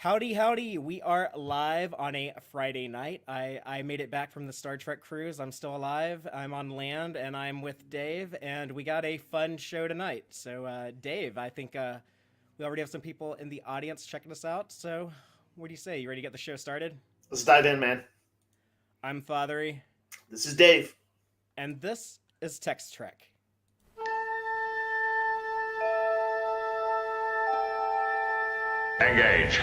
Howdy, howdy. We are live on a Friday night. I made it back from the Star Trek cruise. I'm still alive. I'm on land, and I'm with Dave, and we got a fun show tonight. So, Dave, I think we already have some people in the audience checking us out. So, what do you say? You ready to get the show started? Let's dive in, man. I'm Fatheree, This is Dave. and this is Tex-Trek. Engage.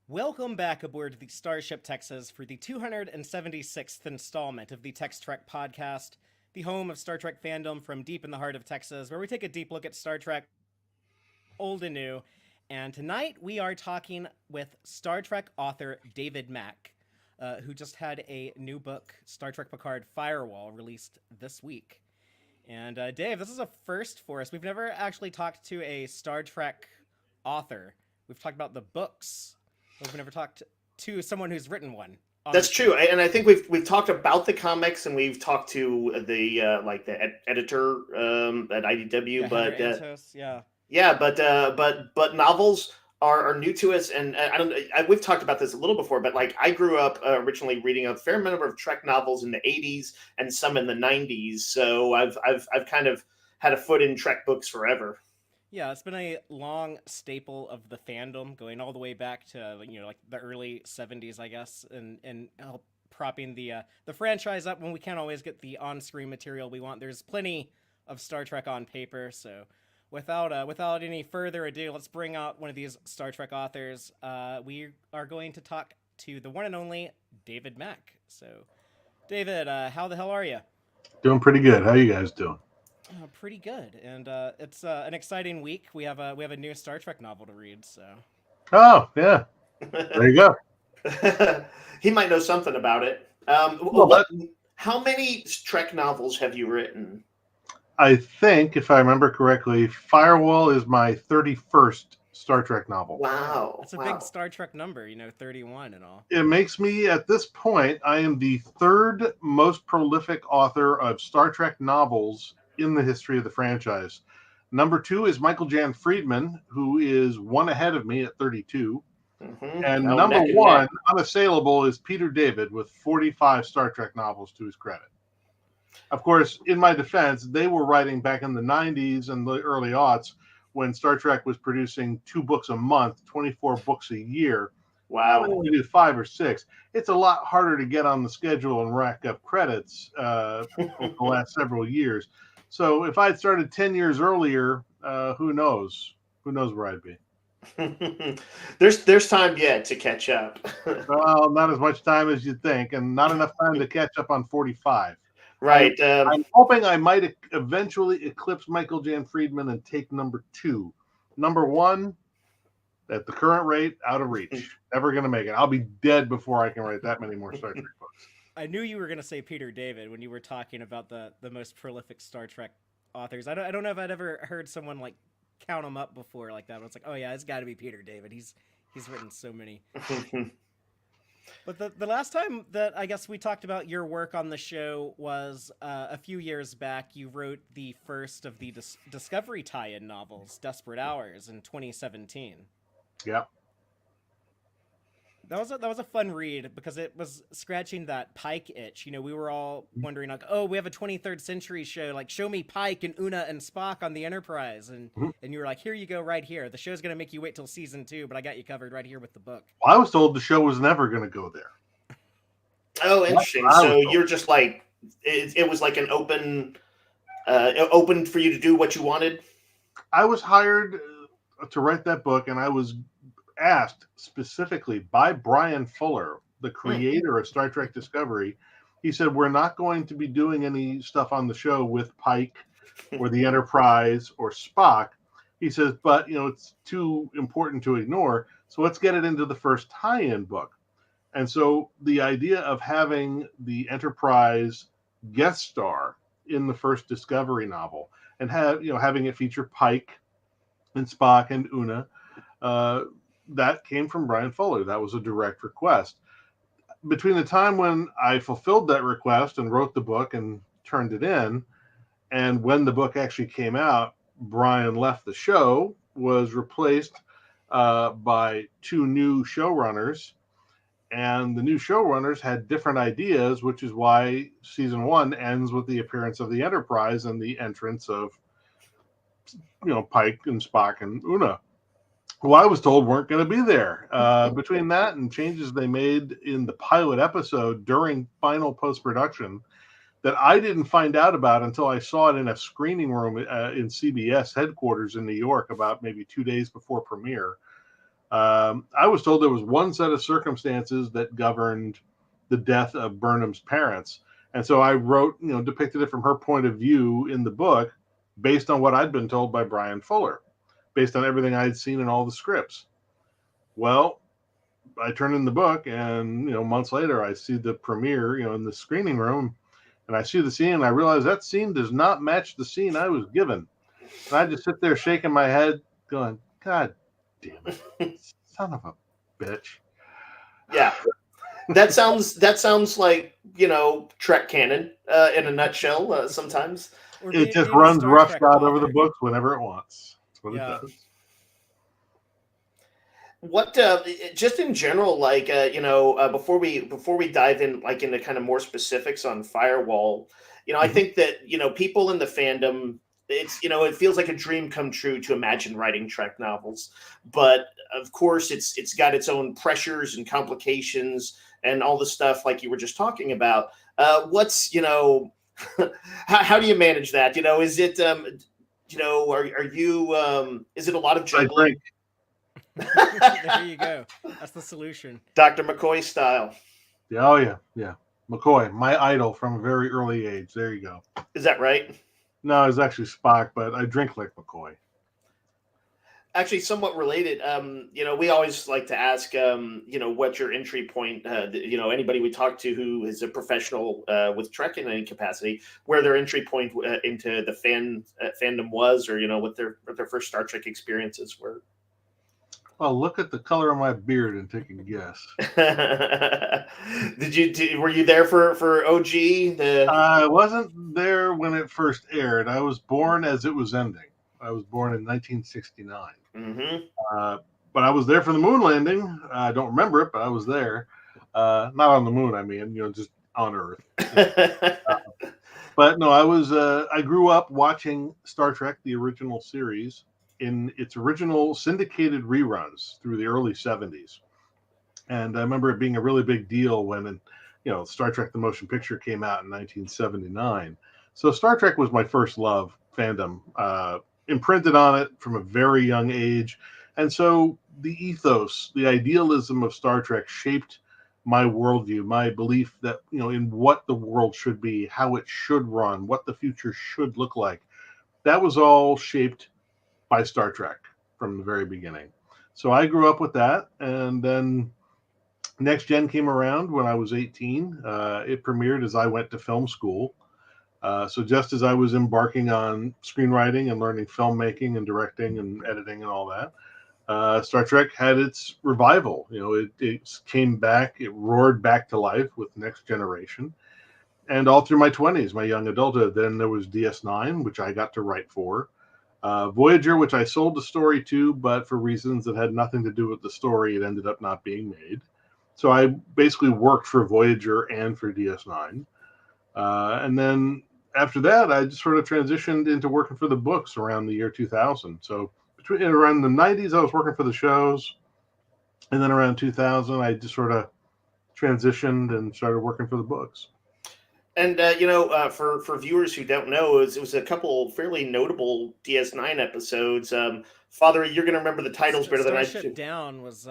Welcome back aboard the Starship Texas for the 276th installment of the Tex-Trek podcast, the home of Star Trek fandom from deep in the heart of Texas, where we take a deep look at Star Trek, old and new. And tonight we are talking with Star Trek author David Mack, who just had a new book, Star Trek Picard Firewall, released this week. And Dave, this is a first for us. We've never actually talked to a Star Trek author. We've talked about the books. We've never talked to someone who's written one. That's true, and I think we've talked about the comics, and we've talked to the editor at IDW, Yeah, but Heather Antos, yeah. yeah, but novels are new to us, and we've talked about this a little before, but like I grew up originally reading a fair number of Trek novels in the '80s and some in the '90s, so I've kind of had a foot in Trek books forever. Yeah, it's been a long staple of the fandom, going all the way back to like the early '70s, I guess, and help propping the franchise up when we can't always get the on-screen material we want. There's plenty of Star Trek on paper, so without any further ado, let's bring out one of these Star Trek authors. We are going to talk to the one and only David Mack. So, David, how the hell are you? Doing pretty good. How you guys doing? Pretty good, and it's an exciting week. We have a new Star Trek novel to read. So, Oh, yeah. There you go. He might know something about it. Well, How many Trek novels have you written? I think, if I remember correctly, Firewall is my 31st Star Trek novel. Wow, that's a wow. big Star Trek number, 31 and all. It makes me, at this point, I am the third most prolific author of Star Trek novels in the history of the franchise. Number 2 is Michael Jan Friedman, who is one ahead of me at 32. Mm-hmm. And number 1, unassailable, is Peter David with 45 Star Trek novels to his credit. Of course, in my defense, they were writing back in the 90s and the early aughts when Star Trek was producing 2 books a month, 24 books a year. Wow. We only do 5 or 6. It's a lot harder to get on the schedule and rack up credits over the last several years. So if I'd started 10 years earlier, who knows? Who knows where I'd be? There's time yet to catch up. Well, not as much time as you'd think, and not enough time to catch up on 45. Right. I'm hoping I might eventually eclipse Michael Jan Friedman and take number 2. Number 1, at the current rate, out of reach. Never going to make it. I'll be dead before I can write that many more Star Trek books. I knew you were going to say Peter David when you were talking about the most prolific Star Trek authors. I don't know if I'd ever heard someone like count them up before like that. But it's like, oh yeah, it's got to be Peter David. He's written so many. But the last time that I guess we talked about your work on the show was a few years back. You wrote the first of the Discovery tie-in novels, Desperate Hours, in 2017. Yeah. That was a fun read because it was scratching that Pike itch. We were all wondering like, oh, we have a 23rd century show. Like, show me Pike and Una and Spock on the Enterprise, and you were like, here you go, right here. The show's gonna make you wait till season 2, but I got you covered right here with the book. Well, I was told the show was never going to go there. Oh, interesting. So you're just like it was like an open for you to do what you wanted. I was hired to write that book, and I was asked specifically by Brian Fuller, the creator of Star Trek Discovery. He said, we're not going to be doing any stuff on the show with Pike or the Enterprise or Spock. He says, but, it's too important to ignore. So let's get it into the first tie-in book. And so the idea of having the Enterprise guest star in the first Discovery novel and having it feature Pike and Spock and Una, that came from Brian Fuller. That was a direct request. Between the time when I fulfilled that request and wrote the book and turned it in, and when the book actually came out, Brian left the show, was replaced by two new showrunners. And the new showrunners had different ideas, which is why season 1 ends with the appearance of the Enterprise and the entrance of, Pike and Spock and Una, who I was told weren't going to be there. Between that and changes they made in the pilot episode during final post-production that I didn't find out about until I saw it in a screening room in CBS headquarters in New York about maybe 2 days before premiere. I was told there was one set of circumstances that governed the death of Burnham's parents. And so I wrote, depicted it from her point of view in the book based on what I'd been told by Brian Fuller, based on everything I'd seen in all the scripts. Well, I turned in the book and, months later I see the premiere, in the screening room, and I see the scene and I realize that scene does not match the scene I was given. And I just sit there shaking my head going, God damn it, son of a bitch. Yeah. That sounds like, Trek canon in a nutshell sometimes. It just runs roughshod over the books whenever it wants. That's what it does. What just in general, like before we dive in, like into kind of more specifics on Firewall, I think that people in the fandom, it's it feels like a dream come true to imagine writing Trek novels, but of course it's got its own pressures and complications and all the stuff like you were just talking about. What's how do you manage that? Is it are you is it a lot of juggling? There you go. That's the solution. Dr. McCoy style. Oh, yeah. McCoy, my idol from a very early age. There you go. Is that right? No, it's actually Spock, but I drink like McCoy. Actually, somewhat related. We always like to ask, what's your entry point? Anybody we talk to who is a professional with Trek in any capacity, where their entry point into the fandom was, or what their first Star Trek experiences were. Well, look at the color of my beard and take a guess. Were you there for OG? I wasn't there when it first aired. I was born as it was ending. I was born in 1969. Mm-hmm. But I was there for the moon landing. I don't remember it, but I was there. Not on the moon, I mean, just on Earth. But no, I grew up watching Star Trek, the original series, in its original syndicated reruns through the early 70s. And I remember it being a really big deal when, Star Trek the Motion Picture came out in 1979. So Star Trek was my first love fandom, imprinted on it from a very young age. And so the ethos, the idealism of Star Trek shaped my worldview, my belief that, in what the world should be, how it should run, what the future should look like. That was all shaped by Star Trek from the very beginning. So I grew up with that. And then Next Gen came around when I was 18. It premiered as I went to film school. So just as I was embarking on screenwriting and learning filmmaking and directing and editing and all that, Star Trek had its revival. It came back, it roared back to life with Next Generation. And all through my 20s, my young adulthood, then there was DS9, which I got to write for. Voyager, which I sold the story to, but for reasons that had nothing to do with the story, it ended up not being made. So I basically worked for Voyager and for DS9. And then after that, I just sort of transitioned into working for the books around the year 2000. So around the 90s, I was working for the shows. And then around 2000, I just sort of transitioned and started working for the books. And for viewers who don't know, it was a couple fairly notable DS9 episodes. Fatheree, you're going to remember the titles better than I Starship do. Down was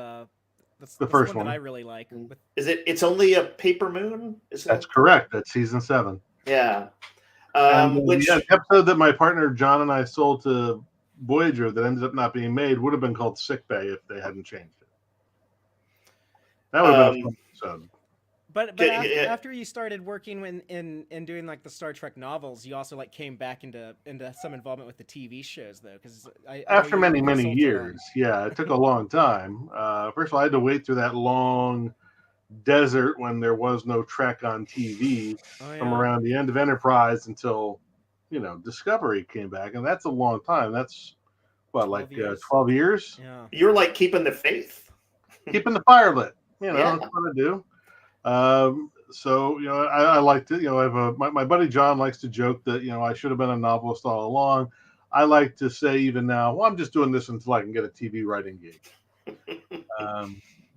that's The the first one that one. I really like. Is it? It's only a paper moon. Is That's that correct. That's season 7. Yeah. And the Which episode that my partner John and I sold to Voyager that ended up not being made would have been called Sick Bay if they hadn't changed it. That would have been a fun episode. But after you started working in doing like the Star Trek novels, you also like came back into some involvement with the TV shows though, because after many years, yeah, it took a long time. First of all, I had to wait through that long desert when there was no Trek on TV from around the end of Enterprise until Discovery came back, and that's a long time. That's what 12 years. Yeah, you're like keeping the faith, keeping the fire lit. That's what I do. So I like to I have my buddy John likes to joke that I should have been a novelist all along. I like to say even now, well, I'm just doing this until I can get a TV writing gig.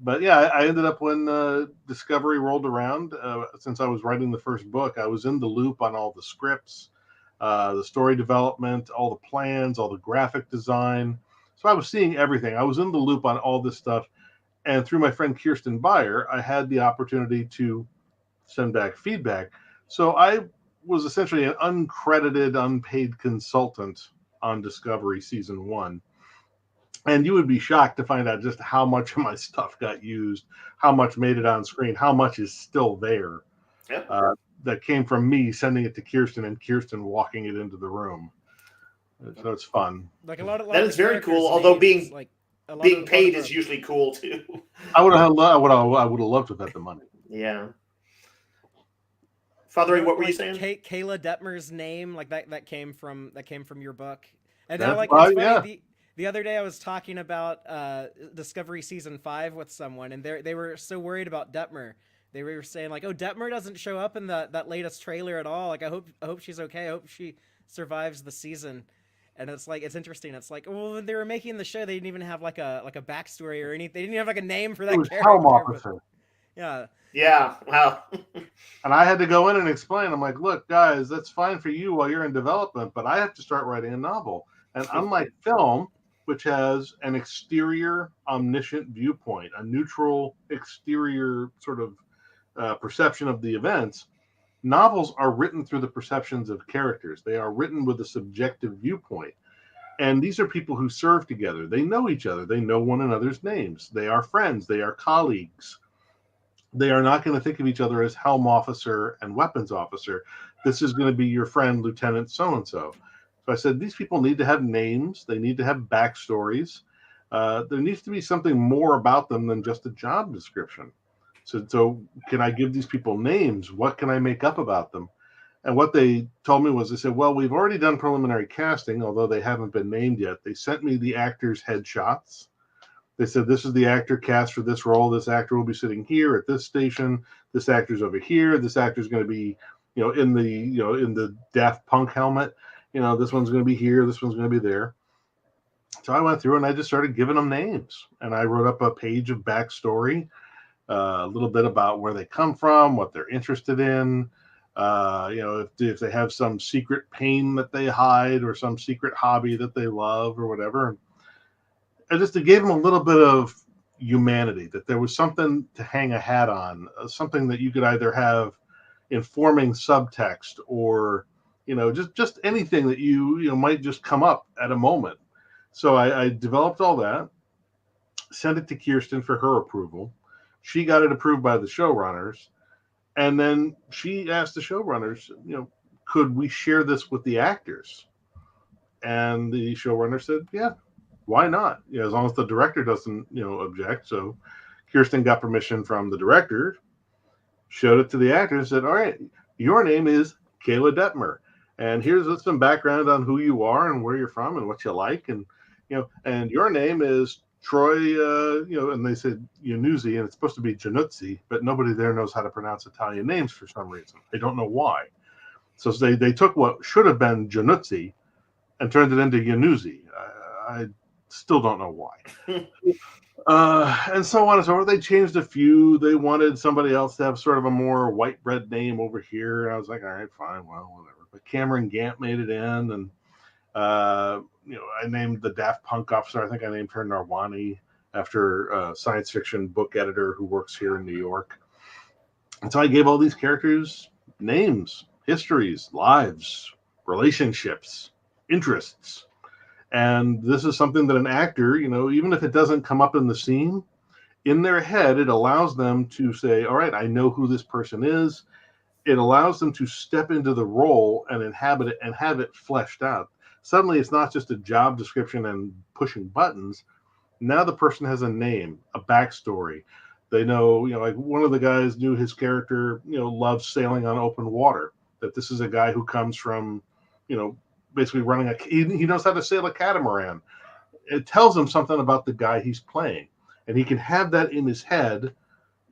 But yeah, I ended up when Discovery rolled around. Since I was writing the first book, I was in the loop on all the scripts, the story development, all the plans, all the graphic design. So I was seeing everything. I was in the loop on all this stuff. And through my friend Kirsten Beyer, I had the opportunity to send back feedback. So I was essentially an uncredited, unpaid consultant on Discovery Season 1. And you would be shocked to find out just how much of my stuff got used, how much made it on screen, how much is still there. That came from me sending it to Kirsten and Kirsten walking it into the room. So it's fun. Like a lot of that is very cool. Although being paid is usually cool too. I would have loved to have had the money. Yeah. Fatheree, what were you saying? Kayla Detmer's name, like that came from your book. And now, like, it's funny, the other day I was talking about Discovery Season 5 with someone, and they were so worried about Detmer. They were saying like, "Oh, Detmer doesn't show up in that latest trailer at all. Like, I hope she's okay. I hope she survives the season." And it's like, it's interesting. It's like, well, when they were making the show, they didn't even have like a backstory or anything. They didn't even have like a name for that character. Helm officer. Yeah. Yeah. Wow. And I had to go in and explain. I'm like, look, guys, that's fine for you while you're in development, but I have to start writing a novel. And unlike film, which has an exterior omniscient viewpoint, a neutral exterior sort of perception of the events, novels are written through the perceptions of characters. They are written with a subjective viewpoint. And these are people who serve together. They know each other. They know one another's names. They are friends. They are colleagues. They are not going to think of each other as helm officer and weapons officer. This is going to be your friend, Lieutenant so-and-so. So I said, these people need to have names. They need to have backstories. There needs to be something more about them than just a job description. So can I give these people names? What can I make up about them? And what they told me was, they said, well, we've already done preliminary casting, although they haven't been named yet. They sent me the actors' headshots. They said, this is the actor cast for this role. This actor will be sitting here at this station. This actor's over here. This actor's going to be, in the Daft Punk helmet. This one's going to be here. This one's going to be there. So I went through and I just started giving them names. And I wrote up a page of backstory, a little bit about where they come from, what they're interested in. If they have some secret pain that they hide or some secret hobby that they love or whatever. And just to give them a little bit of humanity, that there was something to hang a hat on, something that you could either have informing subtext or, just anything that you might just come up at a moment. So I developed all that, sent it to Kirsten for her approval. She got it approved by the showrunners. And then she asked the showrunners, could we share this with the actors? And the showrunner said, yeah, why not? As long as the director doesn't, object. So Kirsten got permission from the director, showed it to the actors, said, all right, your name is Kayla Detmer. And here's some background on who you are and where you're from and what you like. And, and your name is Troy, and they said Januzzi, and it's supposed to be Januzzi, but nobody there knows how to pronounce Italian names for some reason. They don't know why. So they took what should have been Januzzi and turned it into Januzzi. I still don't know why. And so on and so forth. They changed a few. They wanted somebody else to have sort of a more white bread name over here. And I was like, all right, fine, well, whatever. But Cameron Gant made it in, and I named the Daft Punk officer. I think I named her Narwani after a science fiction book editor who works here in New York. And so I gave all these characters names, histories, lives, relationships, interests. And this is something that an actor, even if it doesn't come up in the scene, in their head, it allows them to say, all right, I know who this person is. It allows them to step into the role and inhabit it and have it fleshed out. Suddenly, it's not just a job description and pushing buttons. Now the person has a name, a backstory. They know, like one of the guys knew his character, loves sailing on open water, that this is a guy who comes from, basically running he knows how to sail a catamaran. It tells him something about the guy he's playing, and he can have that in his head,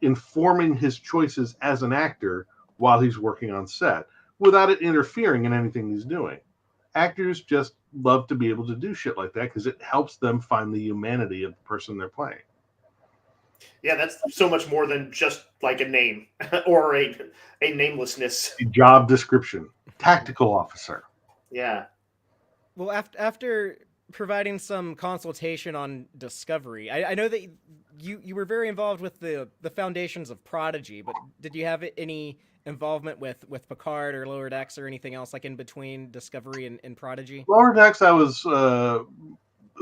informing his choices as an actor while he's working on set, without it interfering in anything he's doing. Actors just love to be able to do shit like that because it helps them find the humanity of the person they're playing. Yeah, that's so much more than just like a name or a namelessness. A job description, tactical officer. Yeah. Well, after providing some consultation on Discovery, I know that you were very involved with the foundations of Prodigy, but did you have any involvement with Picard or Lower Decks or anything else like in between Discovery and Prodigy? Lower Decks, I was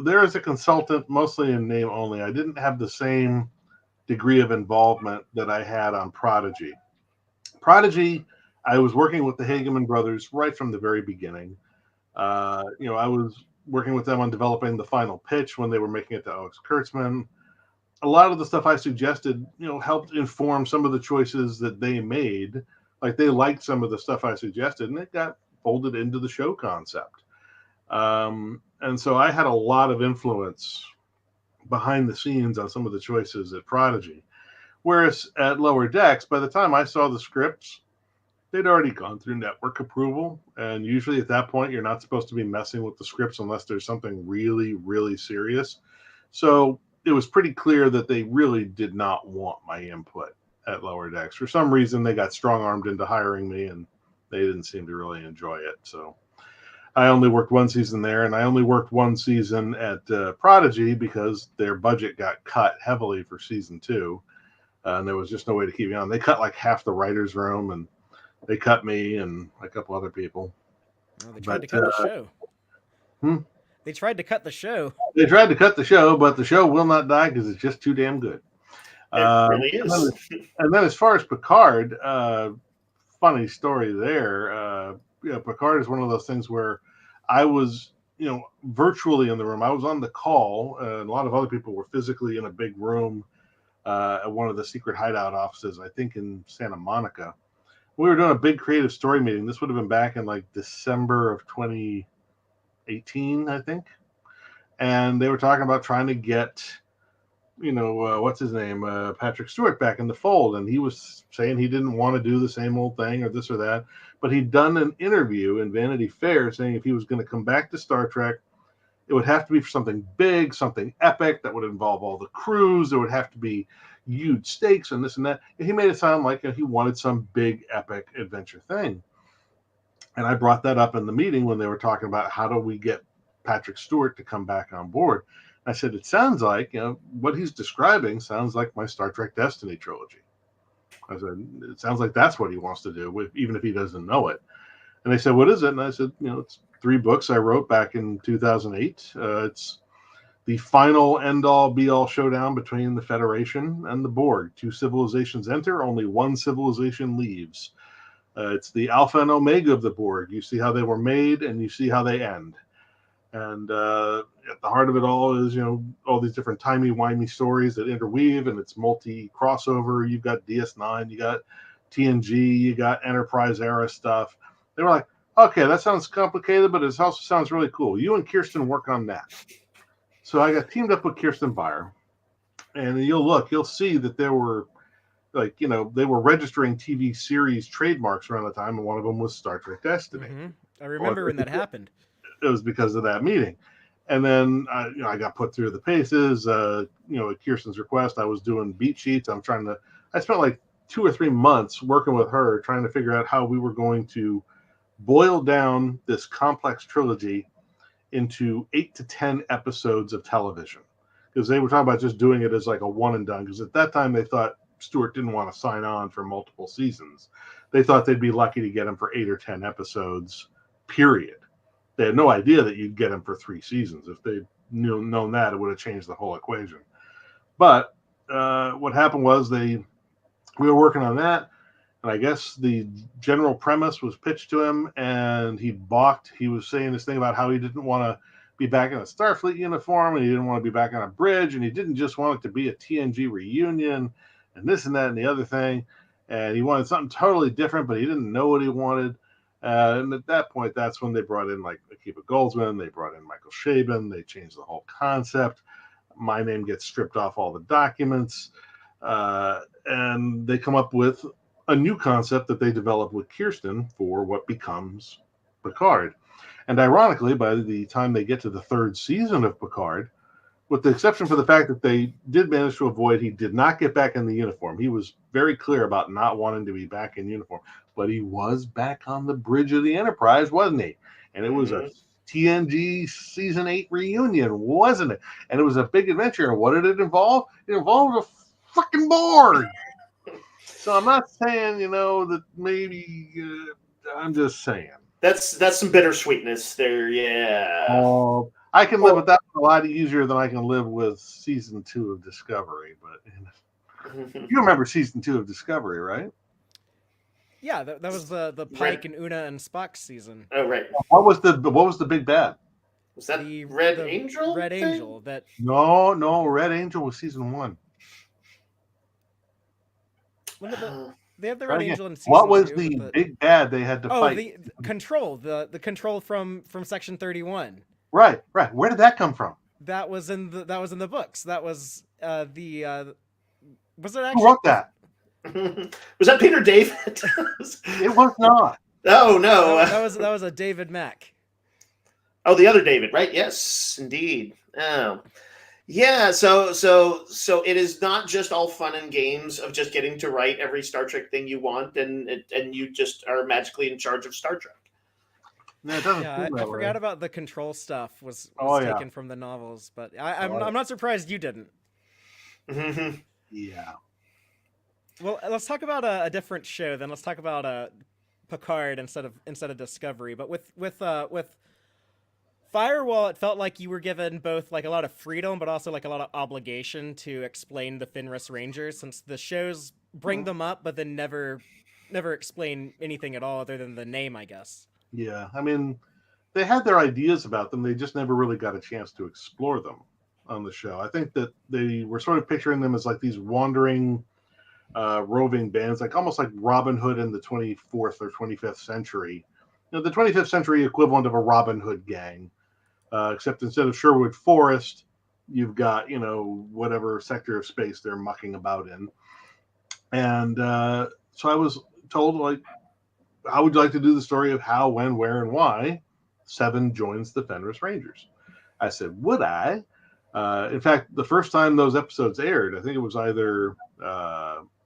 there as a consultant, mostly in name only. I didn't have the same degree of involvement that I had on Prodigy. Prodigy, I was working with the Hageman brothers right from the very beginning. I was working with them on developing the final pitch when they were making it to Alex Kurtzman. A lot of the stuff I suggested, helped inform some of the choices that they made. Like they liked some of the stuff I suggested, and it got folded into the show concept. And so I had a lot of influence behind the scenes on some of the choices at Prodigy. Whereas at Lower Decks, by the time I saw the scripts, they'd already gone through network approval. And usually at that point, you're not supposed to be messing with the scripts unless there's something really, really serious. So it was pretty clear that they really did not want my input at Lower Decks. For some reason, they got strong-armed into hiring me, and they didn't seem to really enjoy it. So I only worked one season there, and I only worked one season at Prodigy because their budget got cut heavily for season 2. And there was just no way to keep me on. They cut like half the writer's room, and they cut me and a couple other people. Well, they tried to cut the show. They tried to cut the show. They tried to cut the show, but the show will not die because it's just too damn good. It really is. And then as far as Picard, funny story there. Picard is one of those things where I was, virtually in the room. I was on the call, and a lot of other people were physically in a big room at one of the secret hideout offices, I think in Santa Monica. We were doing a big creative story meeting. This would have been back in like December of 2018, I think. And they were talking about trying to get, what's his name, Patrick Stewart back in the fold. And he was saying he didn't want to do the same old thing or this or that. But he'd done an interview in Vanity Fair saying if he was going to come back to Star Trek, it would have to be for something big, something epic that would involve all the crews. There would have to be huge stakes and this and that. And he made it sound like he wanted some big epic adventure thing. And I brought that up in the meeting when they were talking about how do we get Patrick Stewart to come back on board. I said, it sounds like, what he's describing sounds like my Star Trek Destiny trilogy. I said, it sounds like that's what he wants to do, even if he doesn't know it. And they said, what is it? And I said, it's 3 books I wrote back in 2008. It's the final end-all, be-all showdown between the Federation and the Borg. 2 civilizations enter, only 1 civilization leaves. It's the alpha and omega of the Borg. You see how they were made, and you see how they end. And at the heart of it all is, all these different timey-wimey stories that interweave, and it's multi-crossover. You've got DS9, you got TNG, you got Enterprise-era stuff. They were like, okay, that sounds complicated, but it also sounds really cool. You and Kirsten work on that. So I got teamed up with Kirsten Beyer, and you'll see that there were, they were registering TV series trademarks around the time, and one of them was Star Trek Destiny. Mm-hmm. I remember when that happened. It was because of that meeting. And then I got put through the paces. At Kirsten's request, I was doing beat sheets. I spent like 2 or 3 months working with her, trying to figure out how we were going to boil down this complex trilogy into 8 to 10 episodes of television. Because they were talking about just doing it as like a one and done. Because at that time they thought Stewart didn't want to sign on for multiple seasons. They thought they'd be lucky to get him for 8 or 10 episodes, period. They had no idea that you'd get him for 3 seasons. If they'd known that, it would have changed the whole equation. But what happened was we were working on that, and I guess the general premise was pitched to him, and he balked. He was saying this thing about how he didn't want to be back in a Starfleet uniform, and he didn't want to be back on a bridge, and he didn't just want it to be a TNG reunion, and this and that and the other thing. And he wanted something totally different, but he didn't know what he wanted. And at that point, that's when they brought in like Akiva Goldsman, they brought in Michael Chabon, they changed the whole concept. My name gets stripped off all the documents, and they come up with a new concept that they developed with Kirsten for what becomes Picard. And ironically, by the time they get to the 3rd season of Picard, with the exception for the fact that they did manage to avoid, he did not get back in the uniform. He was very clear about not wanting to be back in uniform, but he was back on the bridge of the Enterprise, wasn't he? And it was a TNG season 8 reunion, wasn't it? And it was a big adventure. And what did it involve? It involved a freaking Borg. So I'm not saying, that maybe I'm just saying. That's some bittersweetness there, yeah. Oh, I can live with that a lot easier than I can live with season 2 of Discovery. But you remember season 2 of Discovery, right? Yeah, that was the Pike and Una and Spock season. Oh, right. What was the big bad? Was that the Red Angel? Red thing? Angel. That No, Red Angel was season 1. They have the Red Angel in season 2. What was the big bad they had to fight? The control. The control from Section 31. Right. Where did that come from? That was in the books. That was was it actually? Who wrote that? Was that Peter David? It was not. Oh no. That was a David Mack. Oh, the other David, right? Yes, indeed. Oh. Yeah, so it is not just all fun and games of just getting to write every Star Trek thing you want, and you just are magically in charge of Star Trek. No, it doesn't Yeah, I forgot about the control stuff was taken from the novels, but I'm not surprised you didn't. Yeah. Well, let's talk about a different show then. Let's talk about Picard instead of Discovery. But with Firewall, it felt like you were given both like a lot of freedom, but also like a lot of obligation to explain the Fenris Rangers, since the shows bring them up, but then never explain anything at all other than the name, I guess. Yeah, I mean, they had their ideas about them. They just never really got a chance to explore them on the show. I think that they were sort of picturing them as like these wandering, roving bands, like almost like Robin Hood in the 24th or 25th century. The 25th century equivalent of a Robin Hood gang. Except instead of Sherwood Forest, you've got, whatever sector of space they're mucking about in. And so I was told, like, how would you like to do the story of how, when, where, and why Seven joins the Fenris Rangers? I said, would I? In fact, the first time those episodes aired, I think it was either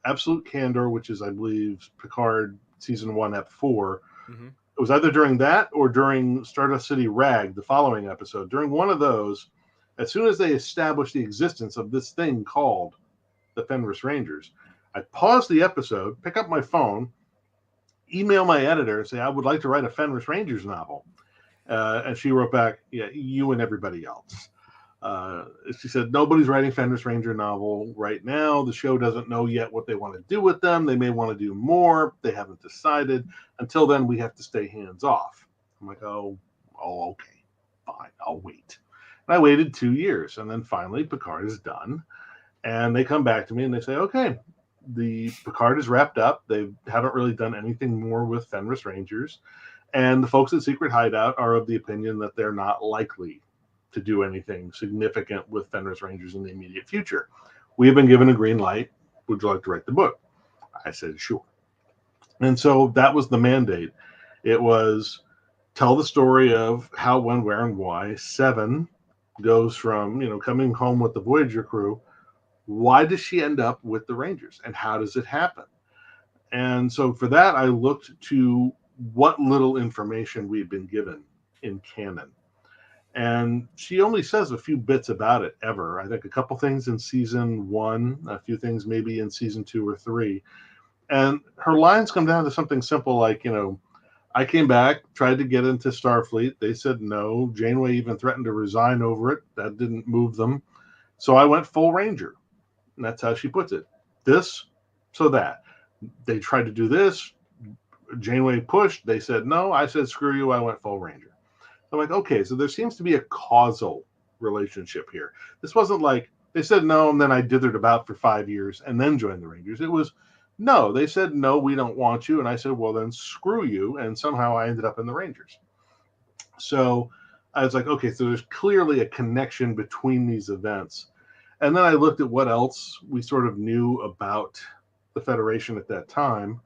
Absolute Candor, which is, I believe, Picard Season 1, Ep 4. Mm-hmm. It was either during that or during Stardust City Rag, the following episode. During one of those, as soon as they established the existence of this thing called the Fenris Rangers, I paused the episode, pick up my phone, email my editor, and say, I would like to write a Fenris Rangers novel. And she wrote back, yeah, you and everybody else. She said, nobody's writing Fenris Ranger novel right now. The show doesn't know yet what they want to do with them. They may want to do more. They haven't decided. Until then, we have to stay hands off. I'm like, oh, okay, fine, I'll wait. And I waited 2 years, and then finally Picard is done. And they come back to me and they say, okay, the Picard is wrapped up. They haven't really done anything more with Fenris Rangers. And the folks at Secret Hideout are of the opinion that they're not likely to do anything significant with Fenris Rangers in the immediate future. We have been given a green light. Would you like to write the book? I said, sure. And so that was the mandate. It was tell the story of how, when, where, and why Seven goes from, coming home with the Voyager crew. Why does she end up with the Rangers, and how does it happen? And so for that, I looked to what little information we'd been given in canon. And she only says a few bits about it ever. I think a couple things in season 1, a few things maybe in season 2 or 3. And her lines come down to something simple like, I came back, tried to get into Starfleet. They said no. Janeway even threatened to resign over it. That didn't move them. So I went full Ranger. And that's how she puts it. This, so that. They tried to do this. Janeway pushed. They said no. I said, screw you. I went full Ranger. I'm like, okay, so there seems to be a causal relationship here. This wasn't like they said no, and then I dithered about for 5 years and then joined the Rangers. It was, no, they said, no, we don't want you. And I said, well, then screw you. And somehow I ended up in the Rangers. So I was like, okay, so there's clearly a connection between these events. And then I looked at what else we sort of knew about the Federation at that time.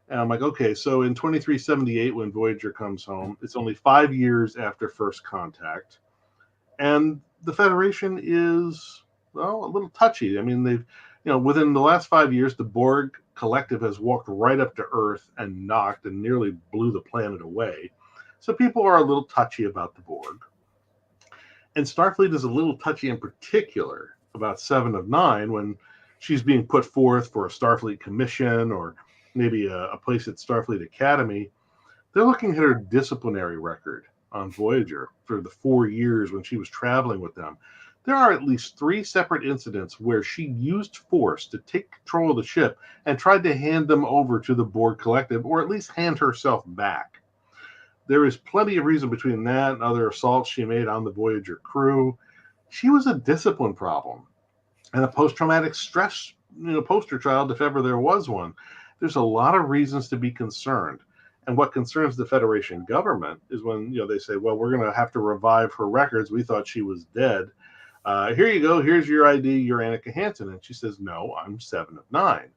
And I'm like, okay, so in 2378, when Voyager comes home, it's only 5 years after first contact. And the Federation is, well, a little touchy. I mean, they've, within the last 5 years, the Borg collective has walked right up to Earth and knocked and nearly blew the planet away. So people are a little touchy about the Borg. And Starfleet is a little touchy in particular about 7 of 9 when she's being put forth for a Starfleet commission or maybe a place at Starfleet Academy. They're looking at her disciplinary record on Voyager for the 4 years when she was traveling with them. There are at least 3 separate incidents where she used force to take control of the ship and tried to hand them over to the Borg Collective, or at least hand herself back. There is plenty of reason between that and other assaults she made on the Voyager crew. She was a discipline problem and a post-traumatic stress, poster child, if ever there was one. There's a lot of reasons to be concerned. And what concerns the Federation government is when, they say, well, we're going to have to revive her records. We thought she was dead. Here you go. Here's your ID. You're Annika Hansen. And she says, no, I'm 7 of 9.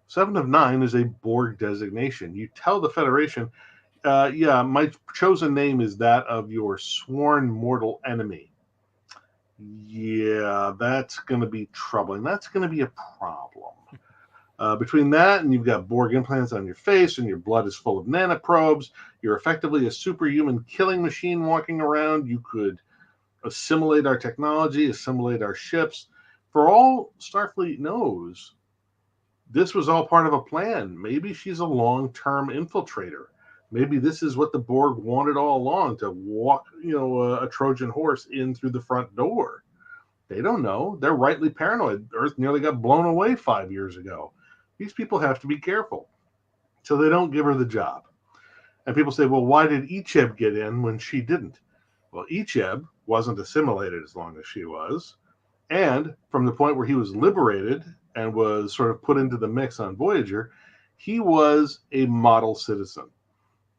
7 of 9 is a Borg designation. You tell the Federation, yeah, my chosen name is that of your sworn mortal enemy. Yeah, that's going to be troubling. That's going to be a problem. Between that and you've got Borg implants on your face and your blood is full of nanoprobes, you're effectively a superhuman killing machine walking around. You could assimilate our technology, assimilate our ships. For all Starfleet knows, this was all part of a plan. Maybe she's a long-term infiltrator. Maybe this is what the Borg wanted all along, to walk, a Trojan horse in through the front door. They don't know. They're rightly paranoid. Earth nearly got blown away 5 years ago. These people have to be careful. So they don't give her the job. And people say, well, why did Icheb get in when she didn't? Well, Icheb wasn't assimilated as long as she was. And from the point where he was liberated and was sort of put into the mix on Voyager, he was a model citizen.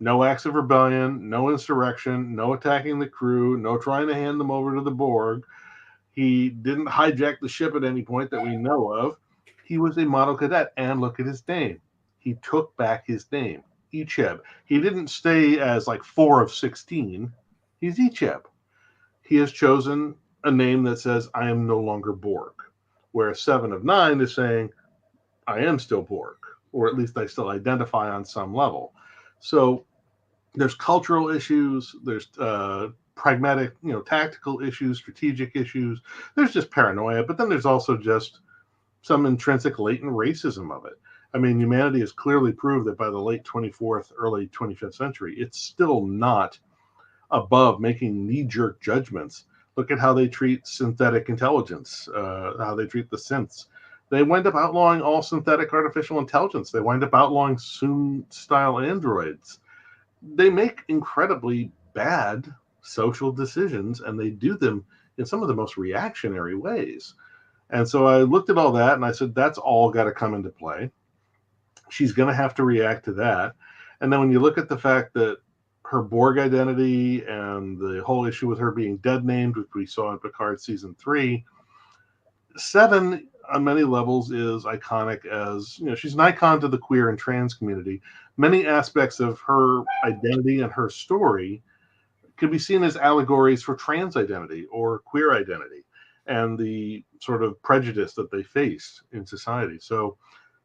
No acts of rebellion, no insurrection, no attacking the crew, no trying to hand them over to the Borg. He didn't hijack the ship at any point that we know of. He was a model cadet, and look at his name. He took back his name, Icheb. He didn't stay as like 4 of 16. He's Icheb. He has chosen a name that says, I am no longer Borg, whereas 7 of 9 is saying, I am still Borg, or at least I still identify on some level. So there's cultural issues, there's pragmatic, tactical issues, strategic issues. There's just paranoia, but then there's also just some intrinsic latent racism of it. I mean, humanity has clearly proved that by the late 24th, early 25th century, it's still not above making knee-jerk judgments. Look at how they treat synthetic intelligence, how they treat the synths. They wind up outlawing all synthetic artificial intelligence. They wind up outlawing Soong-style androids. They make incredibly bad social decisions, and they do them in some of the most reactionary ways. And so I looked at all that, and I said, that's all got to come into play. She's going to have to react to that. And then when you look at the fact that her Borg identity and the whole issue with her being dead named, which we saw in Picard season 3, 7 on many levels is iconic as, she's an icon to the queer and trans community. Many aspects of her identity and her story can be seen as allegories for trans identity or queer identity and the sort of prejudice that they face in society. So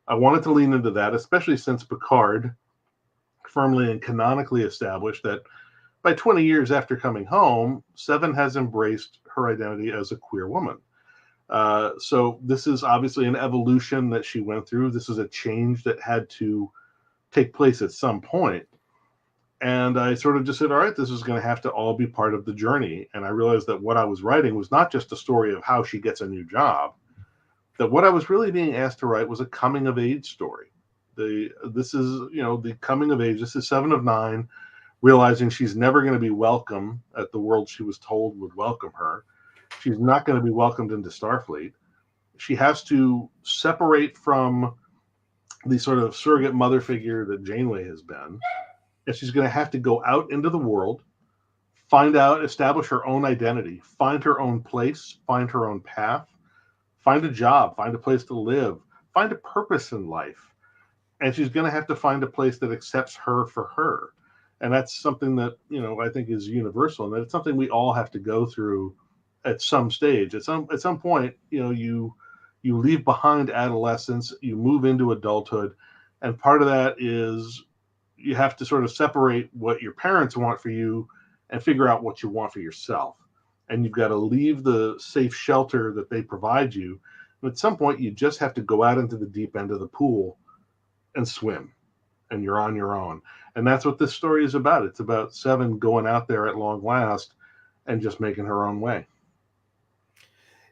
I wanted to lean into that, especially since Picard firmly and canonically established that by 20 years after coming home, Seven has embraced her identity as a queer woman. So this is obviously an evolution that she went through. This is a change that had to take place at some point. And I sort of just said, all right, this is going to have to all be part of the journey. And I realized that what I was writing was not just a story of how she gets a new job, that what I was really being asked to write was a coming of age story. This is, the coming of age. This is 7 of 9, realizing she's never going to be welcome at the world she was told would welcome her. She's not going to be welcomed into Starfleet. She has to separate from the sort of surrogate mother figure that Janeway has been. And she's going to have to go out into the world, find out, establish her own identity, find her own place, find her own path, find a job, find a place to live, find a purpose in life. And she's going to have to find a place that accepts her for her. And that's something that, I think is universal. And it's something we all have to go through at some stage. At some point, you leave behind adolescence, you move into adulthood. And part of that is you have to sort of separate what your parents want for you and figure out what you want for yourself. And you've got to leave the safe shelter that they provide you. And at some point, you just have to go out into the deep end of the pool and swim. And you're on your own. And that's what this story is about. It's about Seven going out there at long last and just making her own way.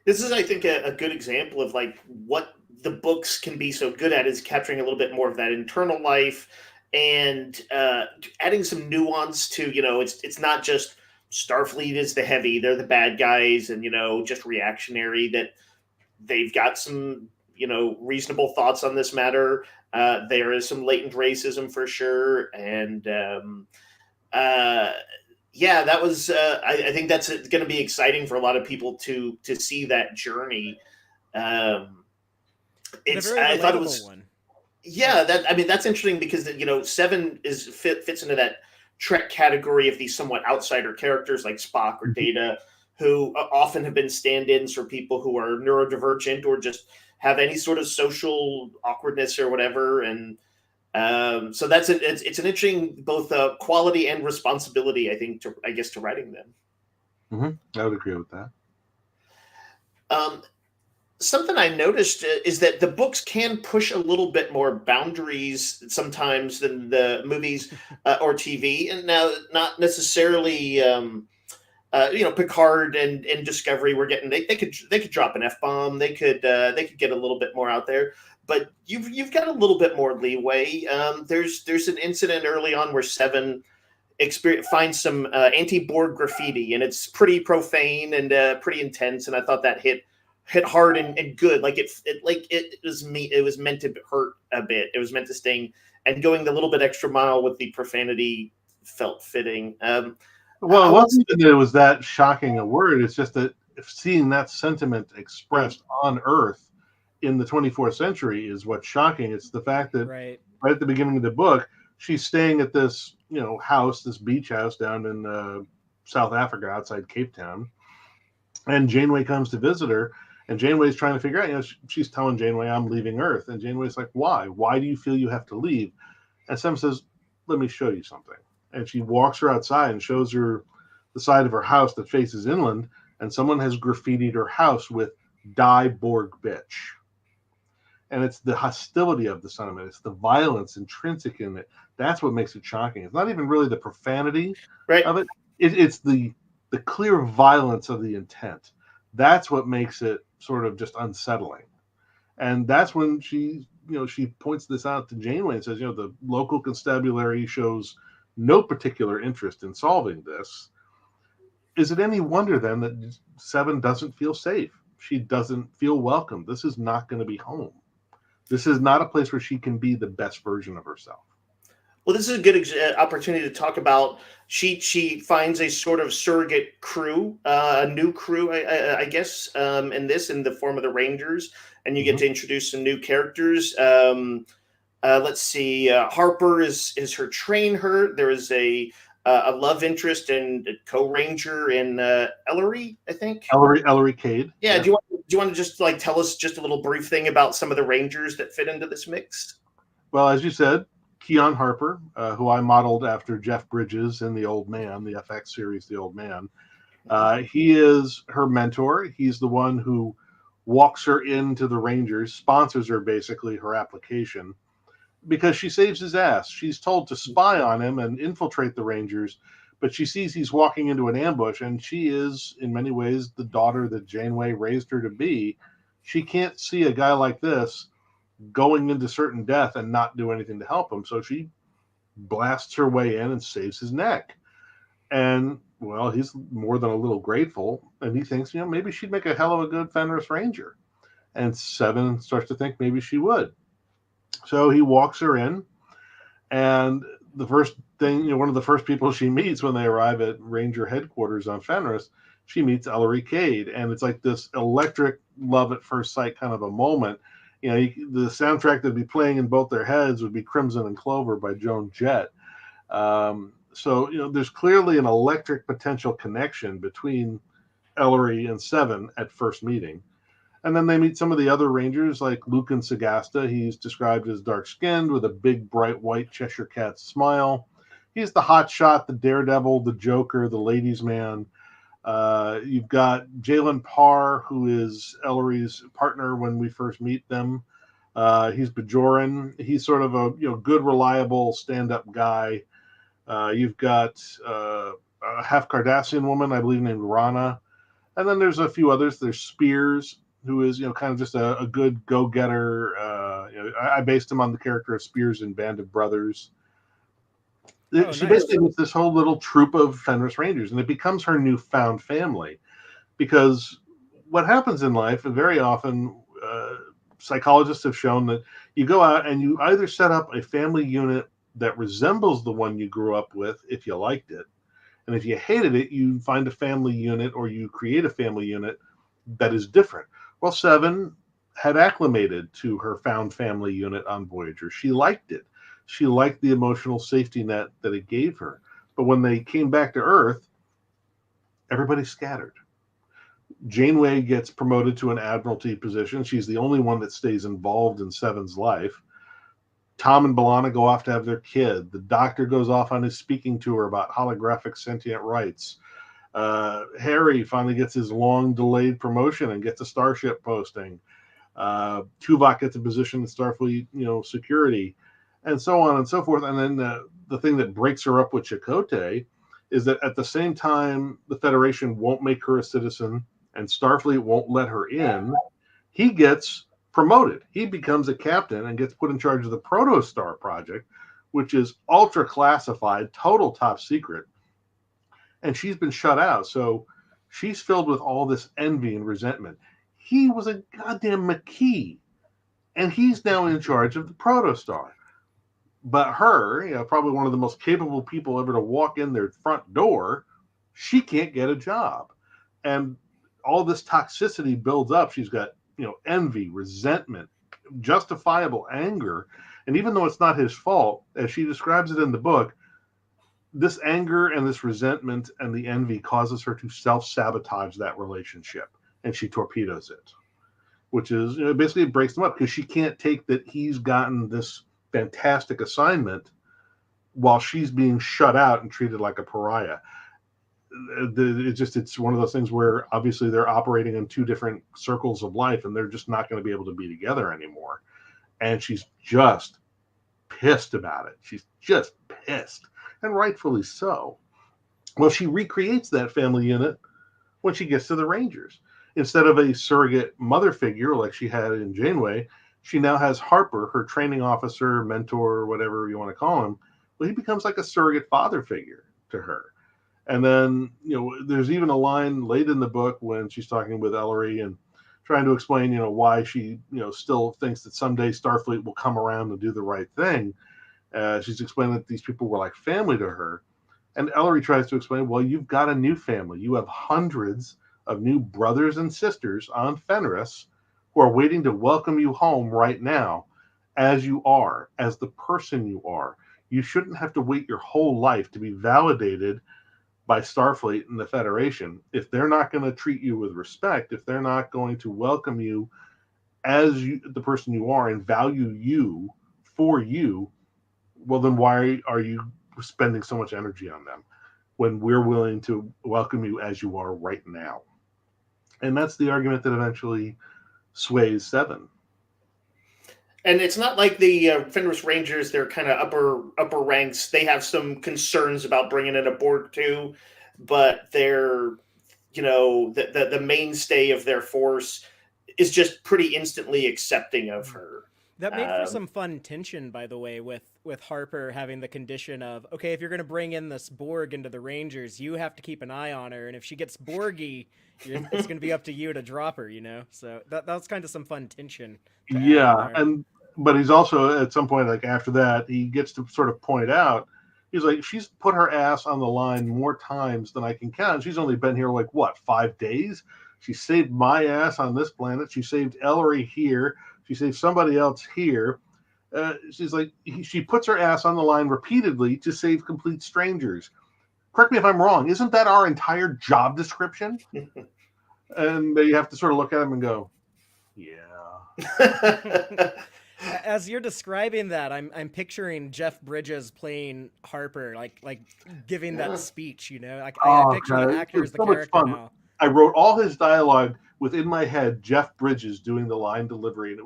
This is, I think, a good example of like what the books can be so good at, is capturing a little bit more of that internal life and adding some nuance to, it's not just Starfleet is the heavy, they're the bad guys, and, just reactionary, that they've got some, reasonable thoughts on this matter. There is some latent racism for sure. And that was, I think that's going to be exciting for a lot of people to see that journey. I thought it was one. Yeah, that's interesting because Seven fits into that Trek category of these somewhat outsider characters like Spock or Data, who often have been stand-ins for people who are neurodivergent or just have any sort of social awkwardness or whatever. And so it's an interesting both quality and responsibility, I think, to writing them. Mm-hmm. I would agree with that. Something I noticed is that the books can push a little bit more boundaries sometimes than the movies or TV. And now, not necessarily, Picard and Discovery were getting, they could drop an F-bomb. They could get a little bit more out there. But you've got a little bit more leeway. There's an incident early on where Seven finds some anti-Borg graffiti, and it's pretty profane and pretty intense. And I thought that hit hard and good. Like it was meant to hurt a bit. It was meant to sting, and going the little bit extra mile with the profanity felt fitting. Well, it wasn't that it was that shocking a word. It's just that seeing that sentiment expressed on Earth in the 24th century is what's shocking. It's the fact that right at the beginning of the book, she's staying at this, house, this beach house down in South Africa outside Cape Town. And Janeway comes to visit her, and Janeway's trying to figure out, she's telling Janeway, I'm leaving Earth. And Janeway's like, why? Why do you feel you have to leave? And Sam says, let me show you something. And she walks her outside and shows her the side of her house that faces inland, and someone has graffitied her house with "Die Borg bitch." And it's the hostility of the sentiment. It's the violence intrinsic in it. That's what makes it shocking. It's not even really the profanity of it. It's the clear violence of the intent. That's what makes it sort of just unsettling. And that's when she points this out to Janeway and says, the local constabulary shows no particular interest in solving this. Is it any wonder then that Seven doesn't feel safe? She doesn't feel welcome. This is not going to be home. This is not a place where she can be the best version of herself. Well, this is a good opportunity to talk about. She finds a sort of surrogate crew, a new crew, I guess, in the form of the Rangers, and you get to introduce some new characters. Let's see, Harper is her trainer. There is a a love interest and co-ranger in Ellery, I think. Ellery Cade. Yeah. Do you want to just like tell us just a little brief thing about some of the rangers that fit into this mix? Well, as you said, Keon Harper, who I modeled after Jeff Bridges in The Old Man, the FX series, The Old Man. He is her mentor. He's the one who walks her into the Rangers, sponsors her basically her application, because she saves his ass. She's told to spy on him and infiltrate the Rangers, but she sees he's walking into an ambush, and she is, in many ways, the daughter that Janeway raised her to be. She can't see a guy like this going into certain death and not do anything to help him, so she blasts her way in and saves his neck. And, well, he's more than a little grateful, and he thinks, maybe she'd make a hell of a good Fenris Ranger. And Seven starts to think maybe she would. So he walks her in, and the first thing, one of the first people she meets when they arrive at Ranger headquarters on Fenris, she meets Ellery Cade, and it's like this electric love at first sight kind of a moment. The soundtrack that'd be playing in both their heads would be Crimson and Clover by Joan Jett. So there's clearly an electric potential connection between Ellery and Seven at first meeting. And then they meet some of the other Rangers, like Lucan Sagasta. He's described as dark-skinned with a big, bright, white Cheshire Cat smile. He's the hotshot, the daredevil, the joker, the ladies' man. You've got Jalen Parr, who is Ellery's partner when we first meet them. He's Bajoran. He's sort of a good, reliable, stand-up guy. You've got a half Cardassian woman, I believe, named Rana. And then there's a few others. There's Spears, who is kind of just a good go-getter. I based him on the character of Spears in Band of Brothers. She basically gets this whole little troop of Fenris Rangers, and it becomes her newfound family. Because what happens in life, very often, psychologists have shown that you go out and you either set up a family unit that resembles the one you grew up with if you liked it, and if you hated it, you find a family unit or you create a family unit that is different. Well, Seven had acclimated to her found family unit on Voyager. She liked it. She liked the emotional safety net that it gave her. But when they came back to Earth, everybody scattered. Janeway gets promoted to an admiralty position. She's the only one that stays involved in Seven's life. Tom and B'Elanna go off to have their kid. The Doctor goes off on his speaking tour about holographic sentient rights. Harry finally gets his long-delayed promotion and gets a starship posting. Tuvok gets a position in Starfleet, security, and so on and so forth. And then the thing that breaks her up with Chakotay is that at the same time, the Federation won't make her a citizen and Starfleet won't let her in. He gets promoted. He becomes a captain and gets put in charge of the Protostar project, which is ultra classified, total top secret. And she's been shut out. So she's filled with all this envy and resentment. He was a goddamn McKee, and he's now in charge of the Protostar. But her, probably one of the most capable people ever to walk in their front door, she can't get a job. And all this toxicity builds up. She's got, envy, resentment, justifiable anger. And even though it's not his fault, as she describes it in the book, this anger and this resentment and the envy causes her to self-sabotage that relationship, and she torpedoes it, which is basically it breaks them up because she can't take that he's gotten this fantastic assignment while she's being shut out and treated like a pariah. It's one of those things where obviously they're operating in two different circles of life, and they're just not going to be able to be together anymore. And she's just pissed about it. She's just pissed. And rightfully so. Well, she recreates that family unit when she gets to the Rangers. Instead of a surrogate mother figure like she had in Janeway, she now has Harper, her training officer, mentor, whatever you want to call him. Well, he becomes like a surrogate father figure to her. And then, there's even a line late in the book when she's talking with Ellery and trying to explain, why she, still thinks that someday Starfleet will come around and do the right thing. She's explaining that these people were like family to her. And Ellery tries to explain, well, you've got a new family. You have hundreds of new brothers and sisters on Fenris who are waiting to welcome you home right now as you are, as the person you are. you shouldn't have to wait your whole life to be validated by Starfleet and the Federation. If they're not going to treat you with respect, if they're not going to welcome you as the person you are and value you for you, well, then why are you spending so much energy on them when we're willing to welcome you as you are right now? And that's the argument that eventually sways Seven. And it's not like the Fenris Rangers; they're kind of upper ranks. They have some concerns about bringing in a Borg too, but they're, the mainstay of their force is just pretty instantly accepting of her. That made for some fun tension, by the way, with Harper having the condition of, okay, if you're going to bring in this Borg into the Rangers, you have to keep an eye on her, and if she gets Borgy, it's going to be up to you to drop her, So that was kind of some fun tension. Yeah, but he's also, at some point, like after that, he gets to sort of point out, he's like, she's put her ass on the line more times than I can count. She's only been here, 5 days? She saved my ass on this planet. She saved Ellery here. She saved somebody else here. She's like, she puts her ass on the line repeatedly to save complete strangers. Correct me if I'm wrong. Isn't that our entire job description? And they have to sort of look at him and go, yeah. As you're describing that, I'm picturing Jeff Bridges playing Harper, like giving that speech. I picture the actor as the character now. I wrote all his dialogue within my head. Jeff Bridges doing the line delivery, and it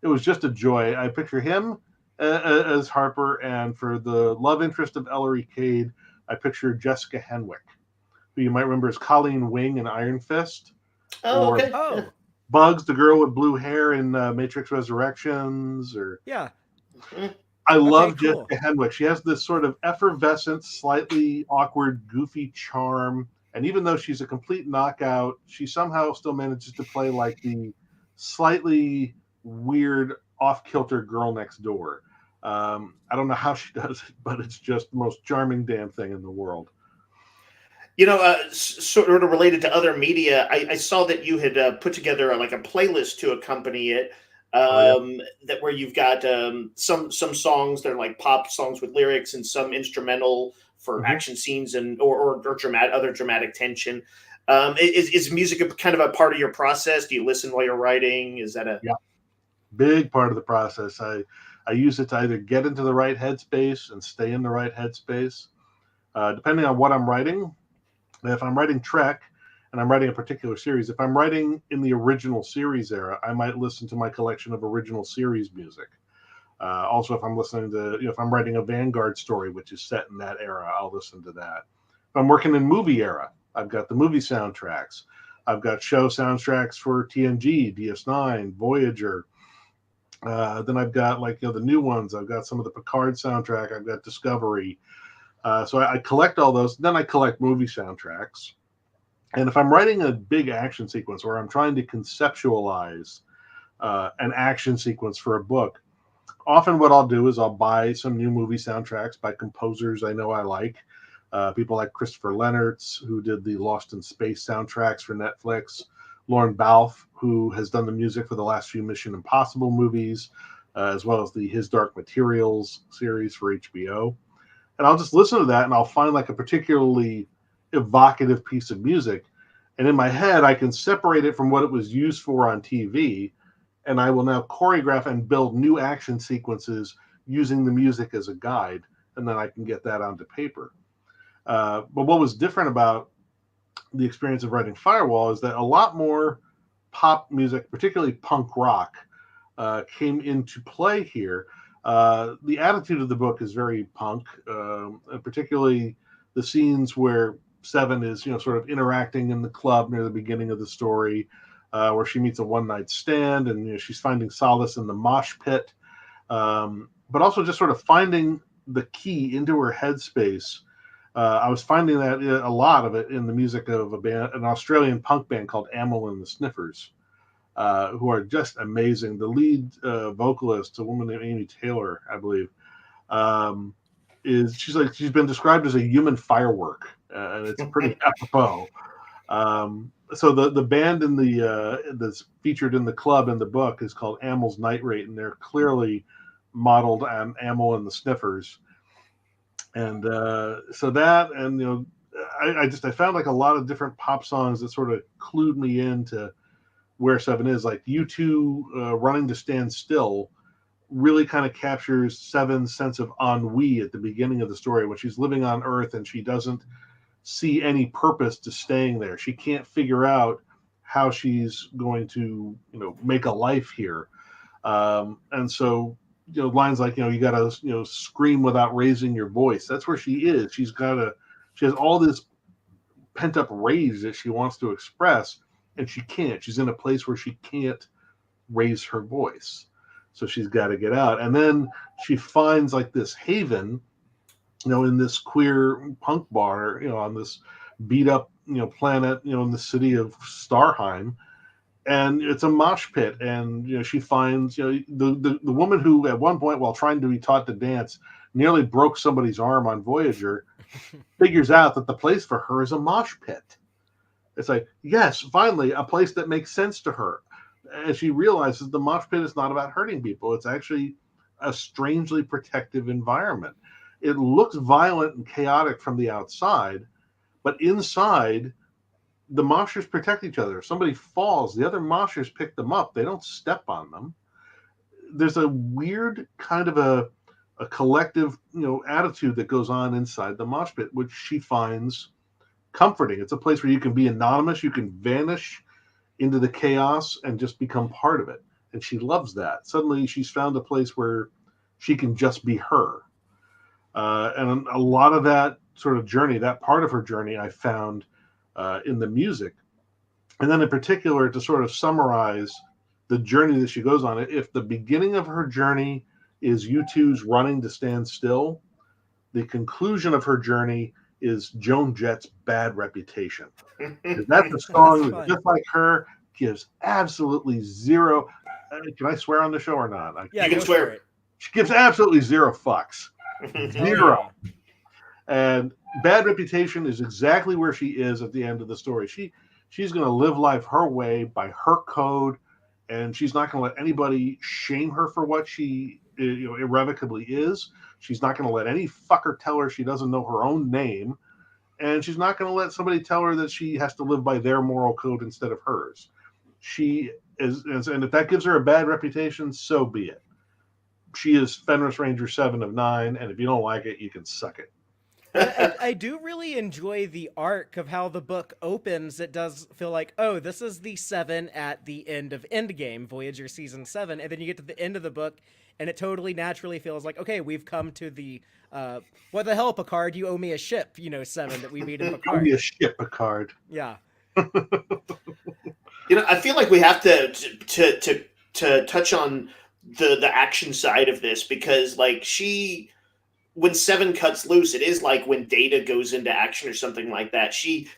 was just a joy. I picture him as Harper, and for the love interest of Ellery Cade, I picture Jessica Henwick, who you might remember as Colleen Wing in Iron Fist. Oh, okay. Oh. Bugs, the girl with blue hair in Matrix Resurrections, or yeah. I love Jessica Henwick. She has this sort of effervescent, slightly awkward, goofy charm, and even though she's a complete knockout, she somehow still manages to play like the slightly weird, off-kilter girl next door. I don't know how she does it, but it's just the most charming damn thing in the world. Sort of related to other media, I saw that you had put together a playlist to accompany it, that where you've got some songs that are like pop songs with lyrics and some instrumental for action scenes and or other dramatic tension. Is music kind of a part of your process? Do you listen while you're writing? Is that big part of the process? I use it to either get into the right headspace and stay in the right headspace, depending on what I'm writing. If I'm writing Trek and I'm writing a particular series, if I'm writing in the original series era, I might listen to my collection of original series music. Also, if I'm listening to, if I'm writing a Vanguard story, which is set in that era, I'll listen to that. If I'm working in movie era, I've got the movie soundtracks. I've got show soundtracks for TNG, DS9, Voyager. Then I've got the new ones. I've got some of the Picard soundtrack. I've got Discovery. So I collect all those. Then I collect movie soundtracks. And if I'm writing a big action sequence or I'm trying to conceptualize an action sequence for a book, often what I'll do is I'll buy some new movie soundtracks by composers I know I like. People like Christopher Lennertz, who did the Lost in Space soundtracks for Netflix. Lauren Balfe, who has done the music for the last few Mission Impossible movies, as well as the His Dark Materials series for HBO. And I'll just listen to that and I'll find a particularly evocative piece of music. And in my head, I can separate it from what it was used for on TV. And I will now choreograph and build new action sequences using the music as a guide. And then I can get that onto paper. But what was different about the experience of writing Firewall is that a lot more pop music, particularly punk rock, came into play here. The attitude of the book is very punk, particularly the scenes where Seven is, sort of interacting in the club near the beginning of the story, where she meets a one-night stand and she's finding solace in the mosh pit, but also just sort of finding the key into her headspace. I was finding that a lot of it in the music of an Australian punk band called Amyl and the Sniffers, who are just amazing. The lead vocalist, a woman named Amy Taylor, I believe, she's been described as a human firework, and it's pretty apropos. So the band that's featured in the club in the book is called Amyl's Night Rate, and they're clearly modeled on Amyl and the Sniffers. And so that, and I found like a lot of different pop songs that sort of clued me into where Seven is. Like U2 Running to Stand Still really kind of captures Seven's sense of ennui at the beginning of the story when she's living on Earth and she doesn't see any purpose to staying there. She can't figure out how she's going to, make a life here. And so, lines like, you got to, scream without raising your voice. That's where she is. She has all this pent up rage that she wants to express, and she can't. She's in a place where she can't raise her voice. So she's got to get out. And then she finds like this haven, in this queer punk bar, on this beat up, planet, in the city of Starheim. And it's a mosh pit. And, she finds, the woman who at one point, while trying to be taught to dance, nearly broke somebody's arm on Voyager, figures out that the place for her is a mosh pit. It's like, yes, finally, a place that makes sense to her. And she realizes the mosh pit is not about hurting people. It's actually a strangely protective environment. It looks violent and chaotic from the outside, but inside, the moshers protect each other. If somebody falls, the other moshers pick them up. They don't step on them. There's a weird kind of a collective, attitude that goes on inside the mosh pit, which she finds comforting. It's a place where you can be anonymous, you can vanish into the chaos and just become part of it. And she loves that. Suddenly she's found a place where she can just be her. And a lot of that sort of journey, that part of her journey, I found in the music. And then in particular, to sort of summarize the journey that she goes on, if the beginning of her journey is U2's Running to Stand Still, the conclusion of her journey is Joan Jett's Bad Reputation. That's a song that, just like her, gives absolutely zero. Can I swear on the show or not? Yeah, you can swear. She gives absolutely zero fucks. Zero. And Bad Reputation is exactly where she is at the end of the story. She's going to live life her way by her code, and she's not going to let anybody shame her for what she irrevocably is. She's not going to let any fucker tell her she doesn't know her own name, and she's not going to let somebody tell her that she has to live by their moral code instead of hers. She is, and if that gives her a bad reputation, so be it. She is Fenris Ranger 7 of 9, and if you don't like it, you can suck it. I do really enjoy the arc of how the book opens. It does feel like, oh, this is the 7 at the end of Endgame, Voyager Season 7, and then you get to the end of the book, and it totally naturally feels like, okay, we've come to the, what the hell, Picard, you owe me a ship, 7 that we meet in Picard. Owe me a ship, Picard. Yeah. I feel like we have to touch on the action side of this, because like when 7 cuts loose, it is like when Data goes into action or something like that.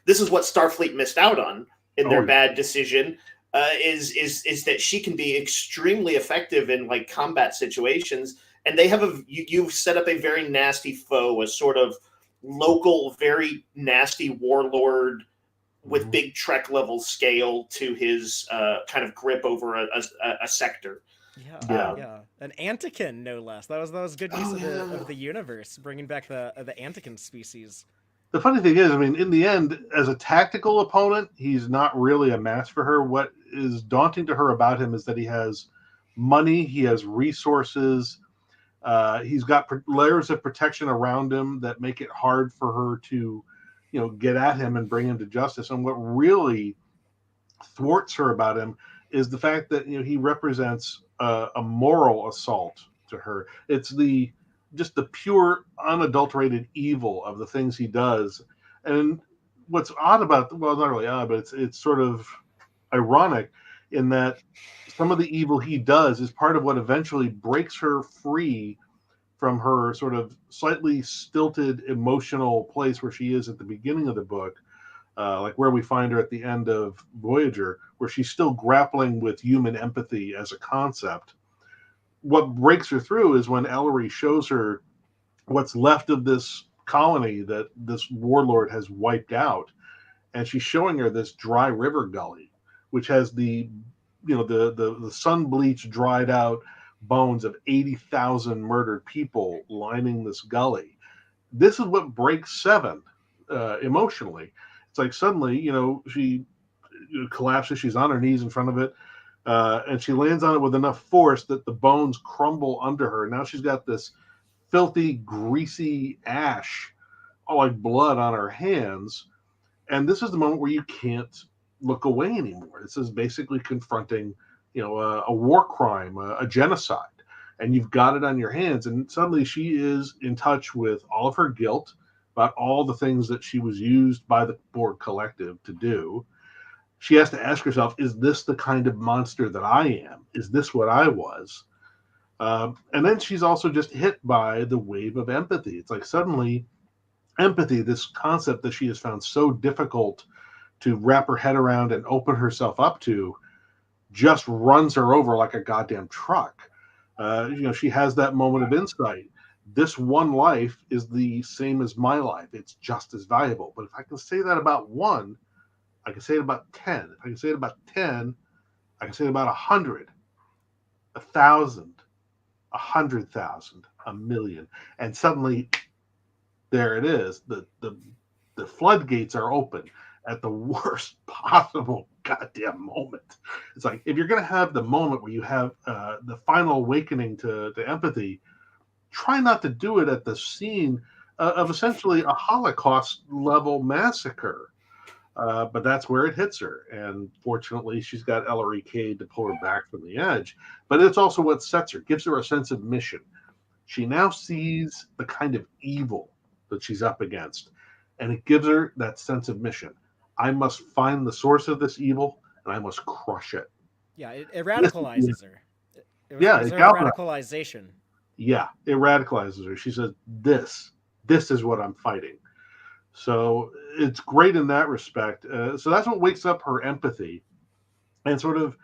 This is what Starfleet missed out on in their bad decision, is that she can be extremely effective in like combat situations, and they have you've set up a very nasty foe, a sort of local, very nasty warlord with big Trek level scale to his kind of grip over a sector. Yeah. An Antikin, no less. That was good use of the universe, bringing back the Antikin species. The funny thing is, I mean, in the end, as a tactical opponent, he's not really a match for her. What is daunting to her about him is that he has money, he has resources, he's got layers of protection around him that make it hard for her to, get at him and bring him to justice. And what really thwarts her about him is the fact that he represents a moral assault to her. It's just the pure, unadulterated evil of the things he does. And what's odd about, well, not really odd, but it's sort of ironic in that some of the evil he does is part of what eventually breaks her free from her sort of slightly stilted emotional place where she is at the beginning of the book. Like where we find her at the end of Voyager, where she's still grappling with human empathy as a concept. What breaks her through is when Ellery shows her what's left of this colony that this warlord has wiped out, and she's showing her this dry river gully, which has the sun bleached, dried out bones of 80,000 murdered people lining this gully. this is what breaks Seven emotionally. It's like suddenly, she collapses. She's on her knees in front of it, and she lands on it with enough force that the bones crumble under her. Now she's got this filthy, greasy ash, like blood on her hands. And this is the moment where you can't look away anymore. This is basically confronting, a war crime, a genocide, and you've got it on your hands. And suddenly she is in touch with all of her guilt about all the things that she was used by the Borg Collective to do. She has to ask herself, is this the kind of monster that I am? Is this what I was? And then she's also just hit by the wave of empathy. It's like suddenly empathy, this concept that she has found so difficult to wrap her head around and open herself up to, just runs her over like a goddamn truck. She has that moment of insight. This one life is the same as my life. It's just as valuable. But if I can say that about one, I can say it about 10. If I can say it about 10, I can say it about 100, 1,000, 100,000, a million. And suddenly, there it is. The floodgates are open at the worst possible goddamn moment. It's like, if you're going to have the moment where you have the final awakening to empathy, try not to do it at the scene of essentially a Holocaust-level massacre. But that's where it hits her. And fortunately, she's got Ellery Cade to pull her back from the edge. But it's also what sets her, gives her a sense of mission. She now sees the kind of evil that she's up against. And it gives her that sense of mission. I must find the source of this evil, and I must crush it. Yeah, it radicalizes her. It galvanizes. radicalization. Yeah, it radicalizes her. She says, this is what I'm fighting. So it's great in that respect. So that's what wakes up her empathy and sort of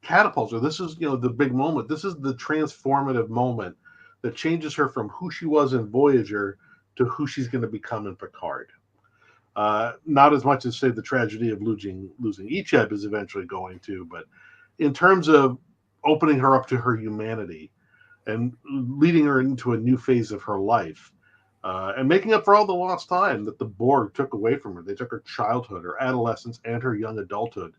catapults her. This is, the big moment. This is the transformative moment that changes her from who she was in Voyager to who she's going to become in Picard. Not as much as, say, the tragedy of losing Icheb is eventually going to, but in terms of opening her up to her humanity and leading her into a new phase of her life, and making up for all the lost time that the Borg took away from her. They took her childhood, her adolescence, and her young adulthood.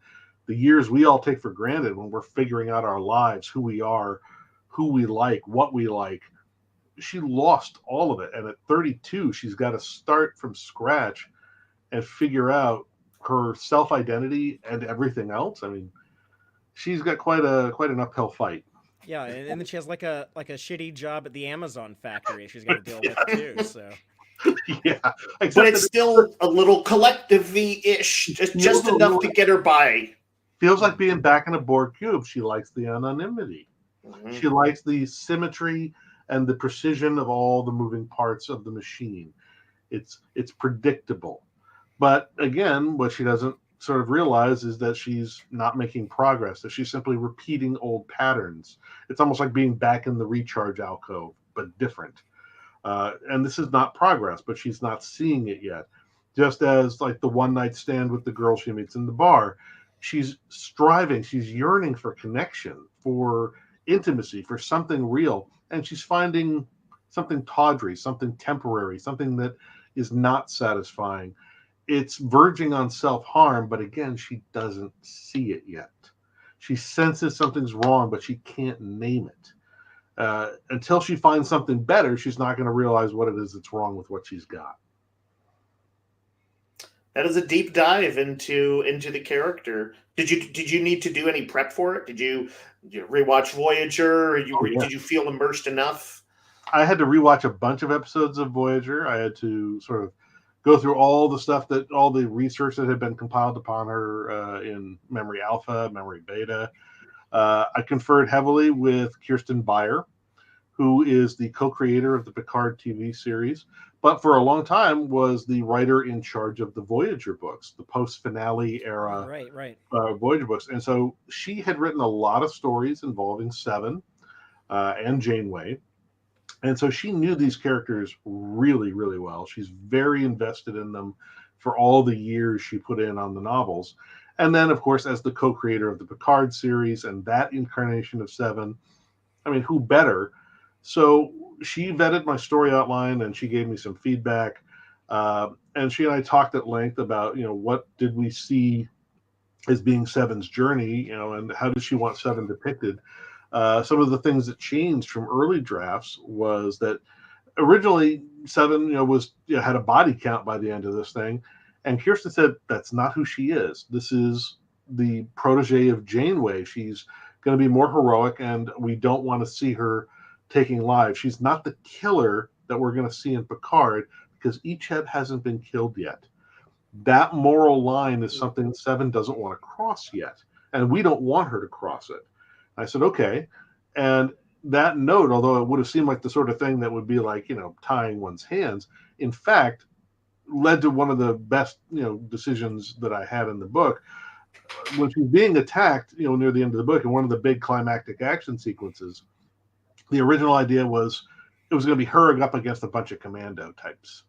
The years we all take for granted when we're figuring out our lives, who we are, who we like, what we like. She lost all of it. And at 32, she's got to start from scratch and figure out her self-identity and everything else. I mean, she's got quite an uphill fight. Yeah, and then she has like a shitty job at the Amazon factory she's got to deal with too. So yeah, but it's still a little collectively-ish, just enough to get her by. Feels like being back in a Borg cube. She likes the anonymity. Mm-hmm. She likes the symmetry and the precision of all the moving parts of the machine. It's predictable. But again, what she doesn't sort of realize is that she's not making progress, that she's simply repeating old patterns. It's almost like being back in the recharge alcove, but different. And this is not progress, but she's not seeing it yet. Just as like the one night stand with the girl she meets in the bar, she's striving, she's yearning for connection, for intimacy, for something real. And she's finding something tawdry, something temporary, something that is not satisfying. It's verging on self-harm, but again, she doesn't see it yet. She senses something's wrong, but she can't name it. Until she finds something better, she's not going to realize what it is that's wrong with what she's got. That is a deep dive into the character. Did you need to do any prep for it? Did you rewatch Voyager? Did you feel immersed enough? I had to rewatch a bunch of episodes of Voyager. I had to sort of go through all the research that had been compiled upon her in Memory Alpha, Memory Beta. I conferred heavily with Kirsten Beyer, who is the co-creator of the Picard TV series, but for a long time was the writer in charge of the Voyager books, the post-finale era Voyager books. And so she had written a lot of stories involving Seven and Janeway. And so she knew these characters really, really well. She's very invested in them for all the years she put in on the novels. And then, of course, as the co-creator of the Picard series and that incarnation of Seven, I mean, who better? So she vetted my story outline and she gave me some feedback. And she and I talked at length about, what did we see as being Seven's journey, and how does she want Seven depicted? Some of the things that changed from early drafts was that originally Seven, had a body count by the end of this thing, and Kirsten said that's not who she is. This is the protege of Janeway. She's going to be more heroic, and we don't want to see her taking lives. She's not the killer that we're going to see in Picard, because Icheb hasn't been killed yet. That moral line is something Seven doesn't want to cross yet, and we don't want her to cross it. I said, okay. And that note, although it would have seemed like the sort of thing that would be like, tying one's hands, in fact, led to one of the best, decisions that I had in the book. When she's being attacked, near the end of the book, and one of the big climactic action sequences, the original idea was it was going to be her up against a bunch of commando types.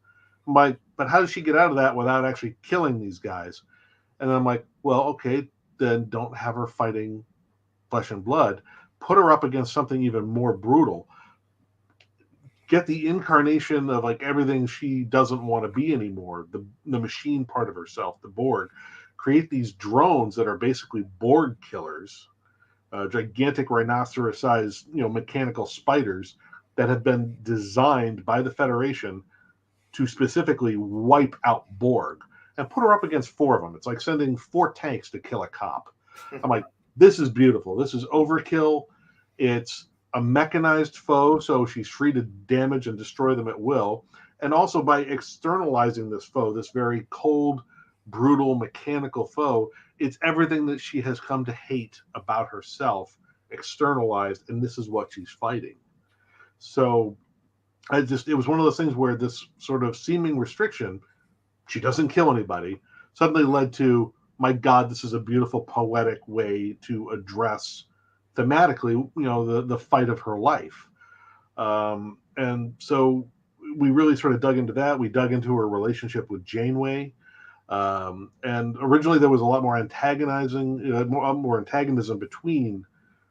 But how does she get out of that without actually killing these guys? And I'm like, well, okay, then don't have her fighting flesh and blood. Put her up against something even more brutal. Get the incarnation of like everything she doesn't want to be anymore, the machine part of herself, the Borg. Create these drones that are basically Borg killers, gigantic rhinoceros-sized, mechanical spiders that have been designed by the Federation to specifically wipe out Borg, and put her up against 4 of them. It's like sending 4 tanks to kill a cop. I'm like, this is beautiful. This is overkill. It's a mechanized foe, so she's free to damage and destroy them at will. And also by externalizing this foe, this very cold, brutal, mechanical foe, it's everything that she has come to hate about herself externalized, and this is what she's fighting. So it was one of those things where this sort of seeming restriction, she doesn't kill anybody, suddenly led to, my God, this is a beautiful poetic way to address thematically, the fight of her life. And so we really sort of dug into that. We dug into her relationship with Janeway. And originally there was a lot more more antagonism between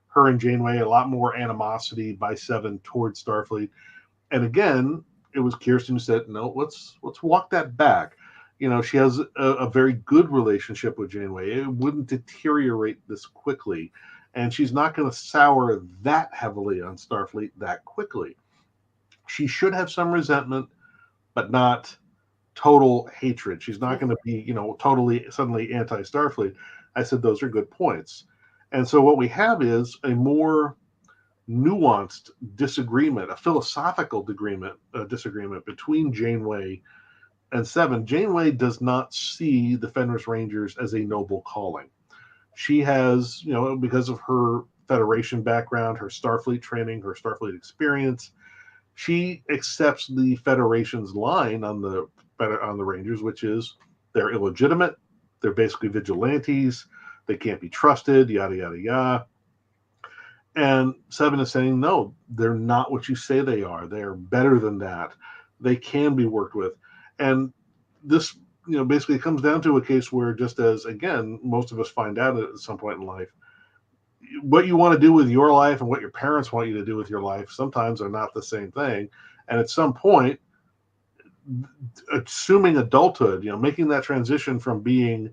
her and Janeway, a lot more animosity by Seven towards Starfleet. And again, it was Kirsten who said, no, let's walk that back. She has a very good relationship with Janeway. It wouldn't deteriorate this quickly. And she's not going to sour that heavily on Starfleet that quickly. She should have some resentment, but not total hatred. She's not going to be, totally suddenly anti-Starfleet. I said those are good points. And so what we have is a more nuanced disagreement, a philosophical disagreement between Janeway and Seven. Janeway does not see the Fenris Rangers as a noble calling. She has, because of her Federation background, her Starfleet training, her Starfleet experience, she accepts the Federation's line on the Rangers, which is they're illegitimate, they're basically vigilantes, they can't be trusted, yada, yada, yada. And Seven is saying, no, they're not what you say they are. They're better than that. They can be worked with. And this, basically comes down to a case where, just as, again, most of us find out at some point in life, what you want to do with your life and what your parents want you to do with your life sometimes are not the same thing. And at some point, assuming adulthood, making that transition from being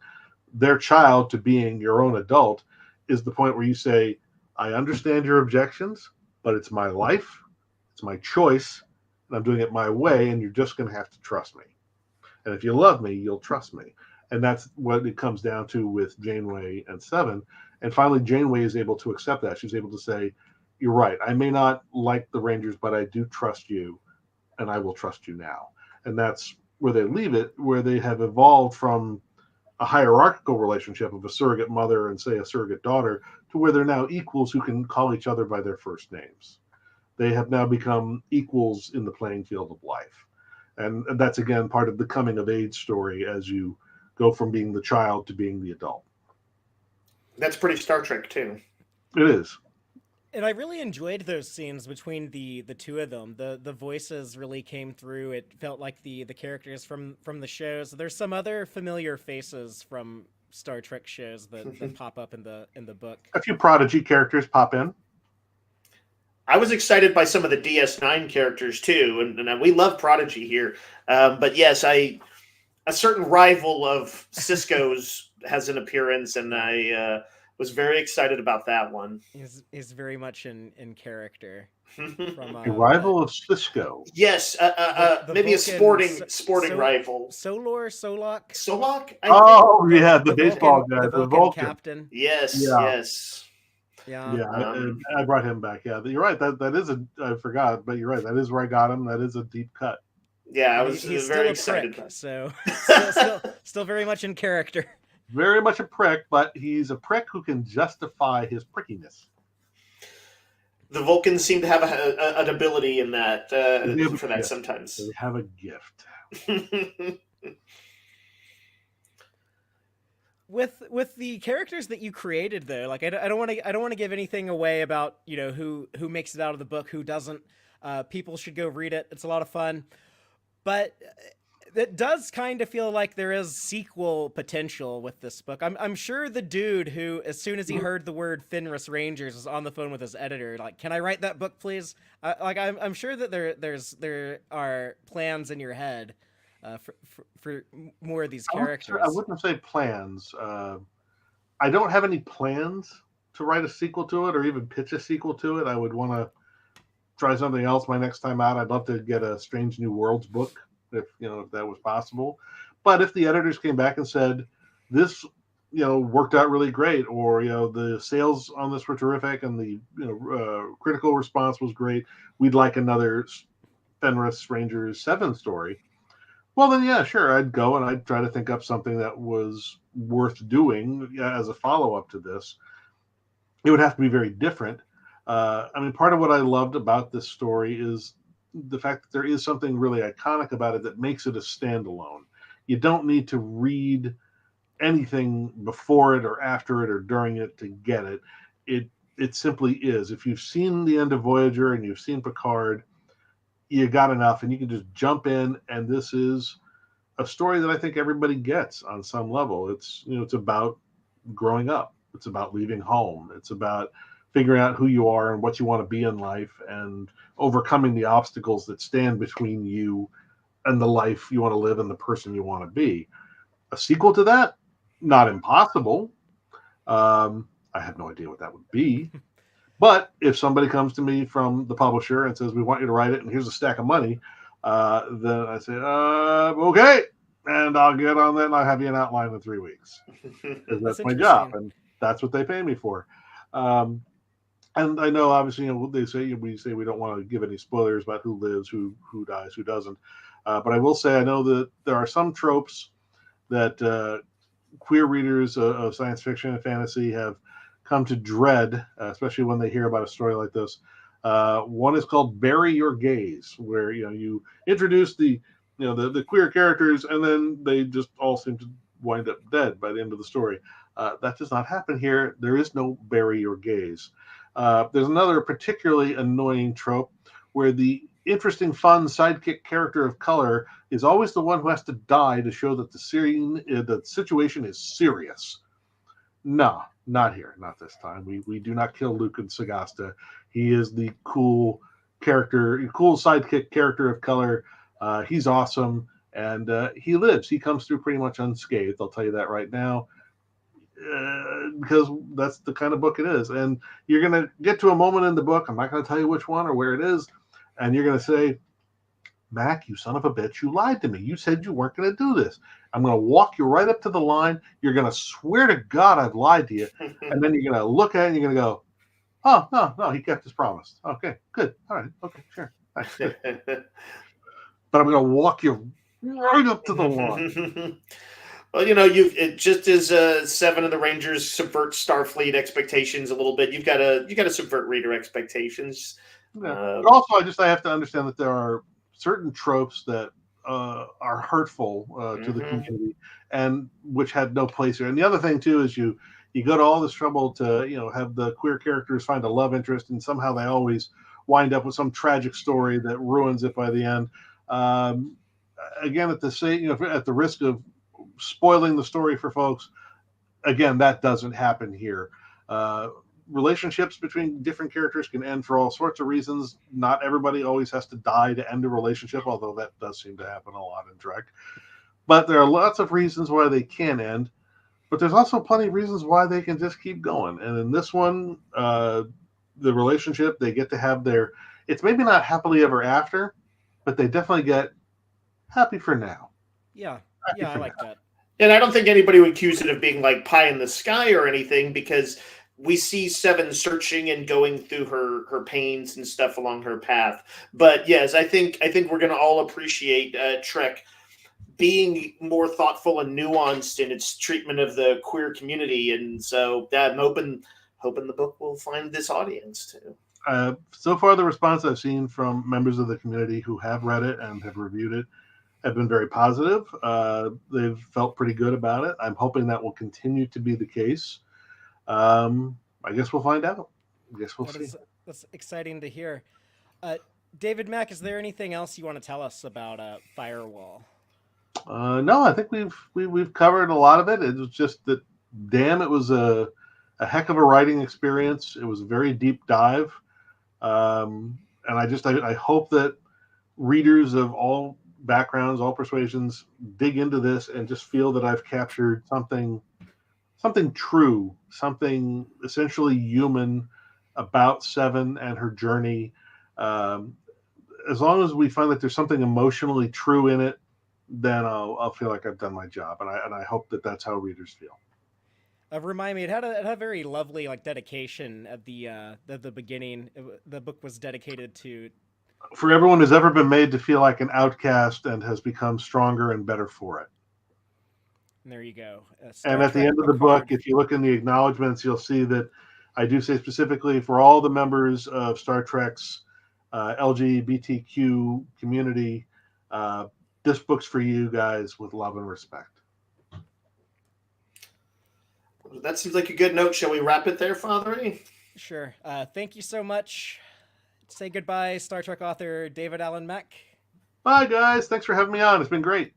their child to being your own adult is the point where you say, I understand your objections, but it's my life, it's my choice, and I'm doing it my way, and you're just going to have to trust me. And if you love me, you'll trust me. And that's what it comes down to with Janeway and Seven. And finally, Janeway is able to accept that. She's able to say, you're right, I may not like the Rangers, but I do trust you, and I will trust you now. And that's where they leave it, where they have evolved from a hierarchical relationship of a surrogate mother and, say, a surrogate daughter, to where they're now equals who can call each other by their first names. They have now become equals in the playing field of life. And that's, again, part of the coming of age story as you go from being the child to being the adult. That's pretty Star Trek, too. It is. And I really enjoyed those scenes between the two of them. The voices really came through. It felt like the characters from the shows. There's some other familiar faces from Star Trek shows that pop up in the book. A few Prodigy characters pop in. I was excited by some of the DS9 characters too, and we love Prodigy here. But yes, a certain rival of Cisco's has an appearance, and I was very excited about that one. Is very much in character. From A rival of Cisco. Yes, the maybe a Vulcan sporting rival. Solok. Solok, I think. Oh yeah, the baseball Vulcan, guy, the the Vulcan Vulcan. captain. Yes, Yeah. yes. Yeah. Yeah, I brought him back. Yeah, you're right. That is I forgot, but you're right. That is where I got him. That is a deep cut. Yeah, I And was he's very still a excited. prick, so still very much in character. Very much a prick, but he's a prick who can justify his prickiness. The Vulcans seem to have an ability in that for that gift. sometimes. They have a gift. With the characters that you created, though, like I don't want to give anything away about who makes it out of the book, who doesn't. People should go read it. It's a lot of fun, but it does kind of feel like there is sequel potential with this book. I'm sure the dude who, as soon as he heard the word Fenris Rangers, was on the phone with his editor, like, "Can I write that book, please?" I'm sure that there are plans in your head for more of these characters. I wouldn't say plans. I don't have any plans to write a sequel to it or even pitch a sequel to it. I would want to try something else my next time out. I'd love to get a Strange New Worlds book if that was possible. But if the editors came back and said this worked out really great, or the sales on this were terrific and the critical response was great, we'd like another Fenris Rangers 7 story. Well, then, yeah, sure, I'd go and I'd try to think up something that was worth doing as a follow-up to this. It would have to be very different. Part of what I loved about this story is the fact that there is something really iconic about it that makes it a standalone. You don't need to read anything before it or after it or during it to get it. It simply is. If you've seen the end of Voyager and you've seen Picard, you got enough, and you can just jump in, and this is a story that I think everybody gets on some level. It's about growing up. It's about leaving home. It's about figuring out who you are and what you want to be in life and overcoming the obstacles that stand between you and the life you want to live and the person you want to be. A sequel to that? Not impossible. I have no idea what that would be. But if somebody comes to me from the publisher and says, "We want you to write it, and here's a stack of money," then I say, "Okay," and I'll get on that, and I'll have you an outline in 3 weeks. That's my job, and that's what they pay me for. And I know, obviously, we say we don't want to give any spoilers about who lives, who dies, who doesn't. But I will say I know that there are some tropes that queer readers of science fiction and fantasy have come to dread, especially when they hear about a story like this. One is called "Bury Your Gaze," where you introduce the queer characters and then they just all seem to wind up dead by the end of the story. That does not happen here. There is no "Bury Your Gaze." There's another particularly annoying trope where the interesting, fun sidekick character of color is always the one who has to die to show that the situation is serious. No, not here, not this time. We do not kill Luke and Sagasta. He is the cool sidekick character of color. He's awesome, and he lives. He comes through pretty much unscathed. I'll tell you that right now, because that's the kind of book it is. And you're going to get to a moment in the book, I'm not going to tell you which one or where it is, and you're going to say, "Mack, you son of a bitch, you lied to me. You said you weren't going to do this. I'm going to walk you right up to the line. You're going to swear to God I've lied to you." And then you're going to look at it and you're going to go, "Oh, no, he kept his promise. Okay, good. All right. Okay, sure. Nice, good." But I'm going to walk you right up to the line. Well, just as Seven of the Rangers subvert Starfleet expectations a little bit, you got to subvert reader expectations. Yeah. But also, I have to understand that there are certain tropes that are hurtful to the community and which had no place here. And the other thing too is you go to all this trouble to have the queer characters find a love interest, and somehow they always wind up with some tragic story that ruins it by the end. Again, at the risk of spoiling the story for folks, again, that doesn't happen here. relationships between different characters can end for all sorts of reasons. Not everybody always has to die to end a relationship, although that does seem to happen a lot in Trek. But there are lots of reasons why they can end. But there's also plenty of reasons why they can just keep going. And in this one, the relationship, they get to have their, it's maybe not happily ever after, but they definitely get happy for now. Yeah. Happy Yeah, I for like now. that. And I don't think anybody would accuse it of being like pie in the sky or anything, because we see Seven searching and going through her pains and stuff along her path. But yes, I think we're going to all appreciate Trek being more thoughtful and nuanced in its treatment of the queer community, and so I'm hoping the book will find this audience too. So far, the response I've seen from members of the community who have read it and have reviewed it have been very positive. They've felt pretty good about it. I'm hoping that will continue to be the case. I guess we'll find out. I guess we'll see. That's exciting to hear. David Mack, is there anything else you want to tell us about Firewall? No, I think we've covered a lot of it. It was just that, damn, it was a heck of a writing experience. It was a very deep dive, and I hope that readers of all backgrounds, all persuasions, dig into this and just feel that I've captured something true, something essentially human about Seven and her journey. As long as we find that there's something emotionally true in it, then I'll feel like I've done my job, and I hope that that's how readers feel. Remind me, it had a very lovely dedication at the beginning. The book was dedicated to, for everyone who's ever been made to feel like an outcast and has become stronger and better for it. And there you go. And at the end of the book, if you look in the acknowledgments, you'll see that I do say specifically for all the members of Star Trek's LGBTQ community, this book's for you guys with love and respect. That seems like a good note. Shall we wrap it there, Fatheree? Sure. Thank you so much. Say goodbye, Star Trek author David Allen Mack. Bye, guys. Thanks for having me on. It's been great.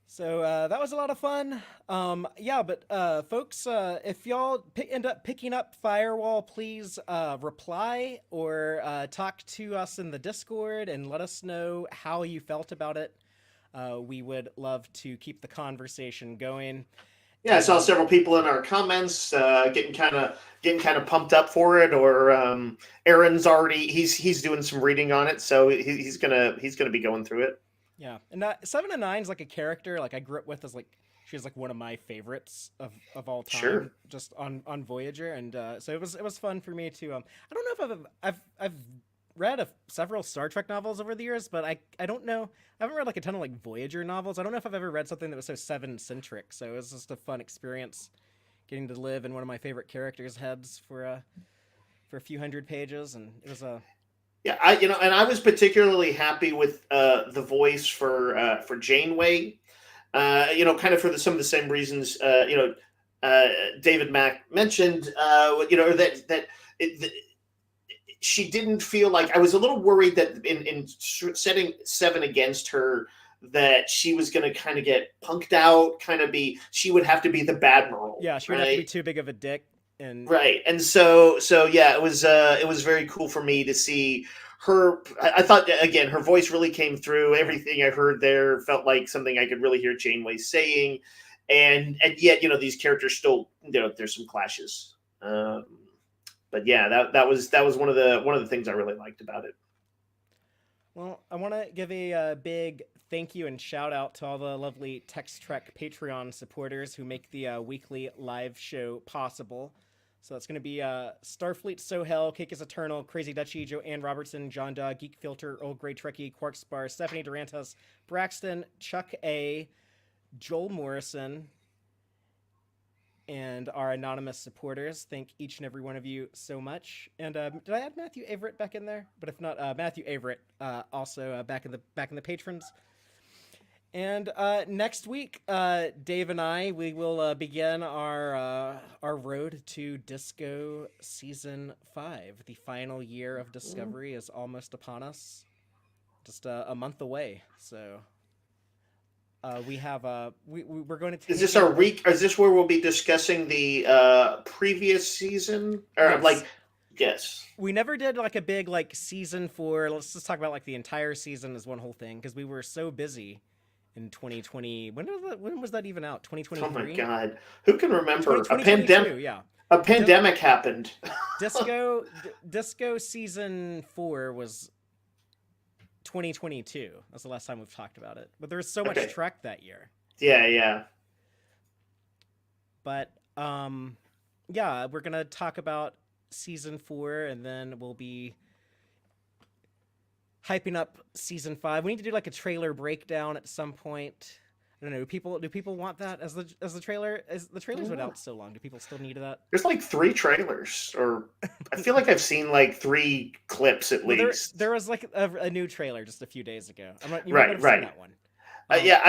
So that was a lot of fun. But folks, if y'all end up picking up Firewall, please reply or talk to us in the Discord and let us know how you felt about it. We would love to keep the conversation going. Yeah, I saw several people in our comments getting kind of pumped up for it. Or Aaron's already he's doing some reading on it, so he's gonna be going through it. Yeah, and 7 and 9 is like a character I grew up with as she's one of my favorites of all time. Sure. Just on Voyager, and so it was fun for me to. I don't know if I've read several Star Trek novels over the years, but I don't know. I haven't read a ton of Voyager novels. I don't know if I've ever read something that was so 7-centric. So it was just a fun experience getting to live in one of my favorite characters' heads for a few hundred pages, and it was a. Yeah, I was particularly happy with the voice for Janeway. Kind of for some of the same reasons. David Mack mentioned. She didn't feel like, I was a little worried that in setting Seven against her, that she was going to kind of get punked out, she would have to be the bad Merle. Yeah, she would have to be too big of a dick. Right. And so yeah, it was very cool for me to see her. I thought, again, her voice really came through. Everything I heard there felt like something I could really hear Janeway saying. And yet, these characters still, there's some clashes. But yeah, that was one of the things I really liked about it. Well, I want to give a big thank you and shout out to all the lovely Tex-Trek Patreon supporters who make the weekly live show possible. So that's going to be Starfleet Sohel, Cake is Eternal, Crazy Dutchie, Joanne Robertson, John Dog, Geek Filter, Old Grey Trekkie, Quark Spar, Stephanie Durantas, Braxton, Chuck A, Joel Morrison, and our anonymous supporters. Thank each and every one of you so much. And did I add Matthew Averett back in there? But if not, Matthew Averett also back in the patrons. And next week, Dave and we will begin our road to Disco Season 5. The final year of Discovery is almost upon us. Just a month away. So We have we're going to. Is this our week? Is this where we'll be discussing the previous season? Or Yes. like, yes. We never did like a big like season 4. Let's just talk about like the entire season as one whole thing because we were so busy in 2020. When was that even out? 2023. Oh my god, who can remember a 2022, pandemic? Yeah. A pandemic happened. Disco season 4 was 2022. That's the last time we've talked about it. But there was so much Trek that year. Yeah. But yeah, we're gonna talk about season 4, and then we'll be hyping up season 5. We need to do like a trailer breakdown at some point. I don't know. Do people want that as the trailer? As the trailers went out so long, do people still need that? There's like 3 trailers, or I feel like I've seen like 3 clips at least. There was like a new trailer just a few days ago. You Right. might have seen that one. Yeah,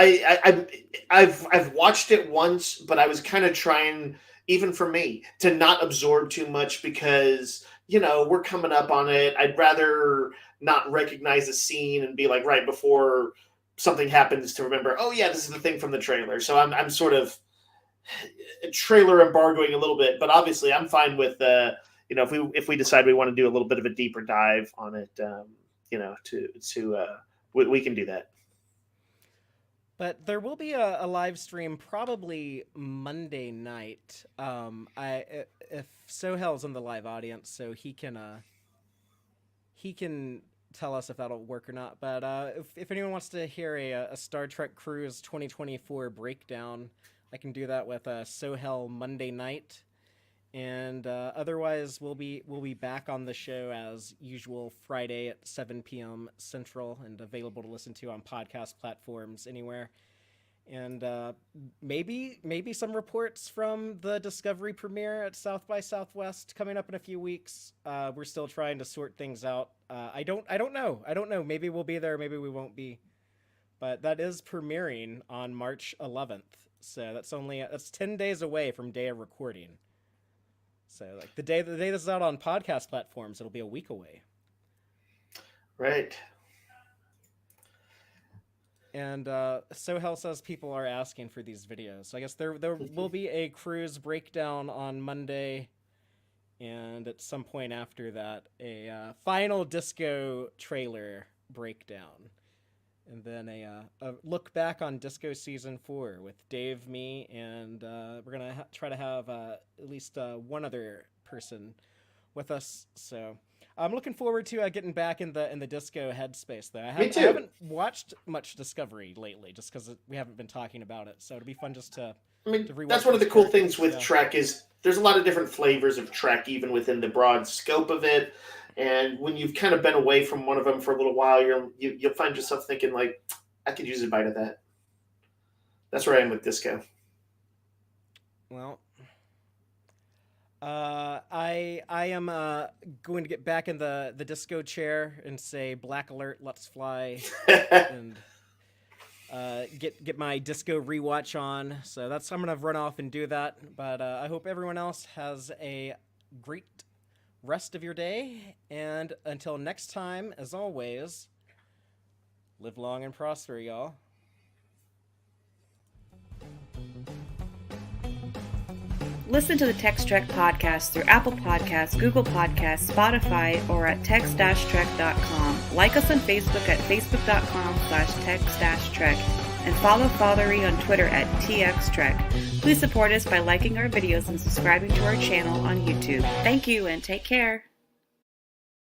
I've watched it once, but I was kind of trying, even for me, to not absorb too much because we're coming up on it. I'd rather not recognize a scene and be like right before something happens to remember, oh yeah, this is the thing from the trailer. So I'm sort of trailer embargoing a little bit, but obviously I'm fine with if we decide we want to do a little bit of a deeper dive on it, we can do that. But there will be a live stream probably Monday night. If Sohel's in the live audience, so he can tell us if that'll work or not. But if anyone wants to hear a Star Trek Cruise 2024 breakdown, I can do that with Sohel Monday night. And otherwise, we'll be back on the show as usual Friday at 7 p.m. Central and available to listen to on podcast platforms anywhere. And maybe some reports from the Discovery premiere at South by Southwest coming up in a few weeks. We're still trying to sort things out. I don't know. Maybe we'll be there. Maybe we won't be. But that is premiering on March 11th. So that's 10 days away from day of recording. So like the day this is out on podcast platforms, it'll be a week away. Right. And Sohel says people are asking for these videos. So I guess there will be a cruise breakdown on Monday, and at some point after that, a final Disco trailer breakdown, and then a look back on Disco season 4 with Dave, me, and we're gonna try to have at least one other person with us. So I'm looking forward to getting back in the Disco headspace, though. Me too. I haven't watched much Discovery lately, just because we haven't been talking about it. So it'll be fun just to. That's one of the cool things with Trek is there's a lot of different flavors of Trek, even within the broad scope of it. And when you've kind of been away from one of them for a little while, you'll find yourself thinking like, I could use a bite of that. That's where I am with Disco. Well, I am going to get back in the Disco chair and say Black Alert, let's fly, and get my Disco rewatch on. So I'm gonna run off and do that. But I hope everyone else has a great rest of your day, and until next time, as always, live long and prosper, y'all. Listen to the Tex-Trek podcast through Apple Podcasts, Google Podcasts, Spotify, or at tex-trek.com. Like us on Facebook at facebook.com/tex-trek, and follow Fatheree on Twitter at TXTrek. Please support us by liking our videos and subscribing to our channel on YouTube. Thank you and take care.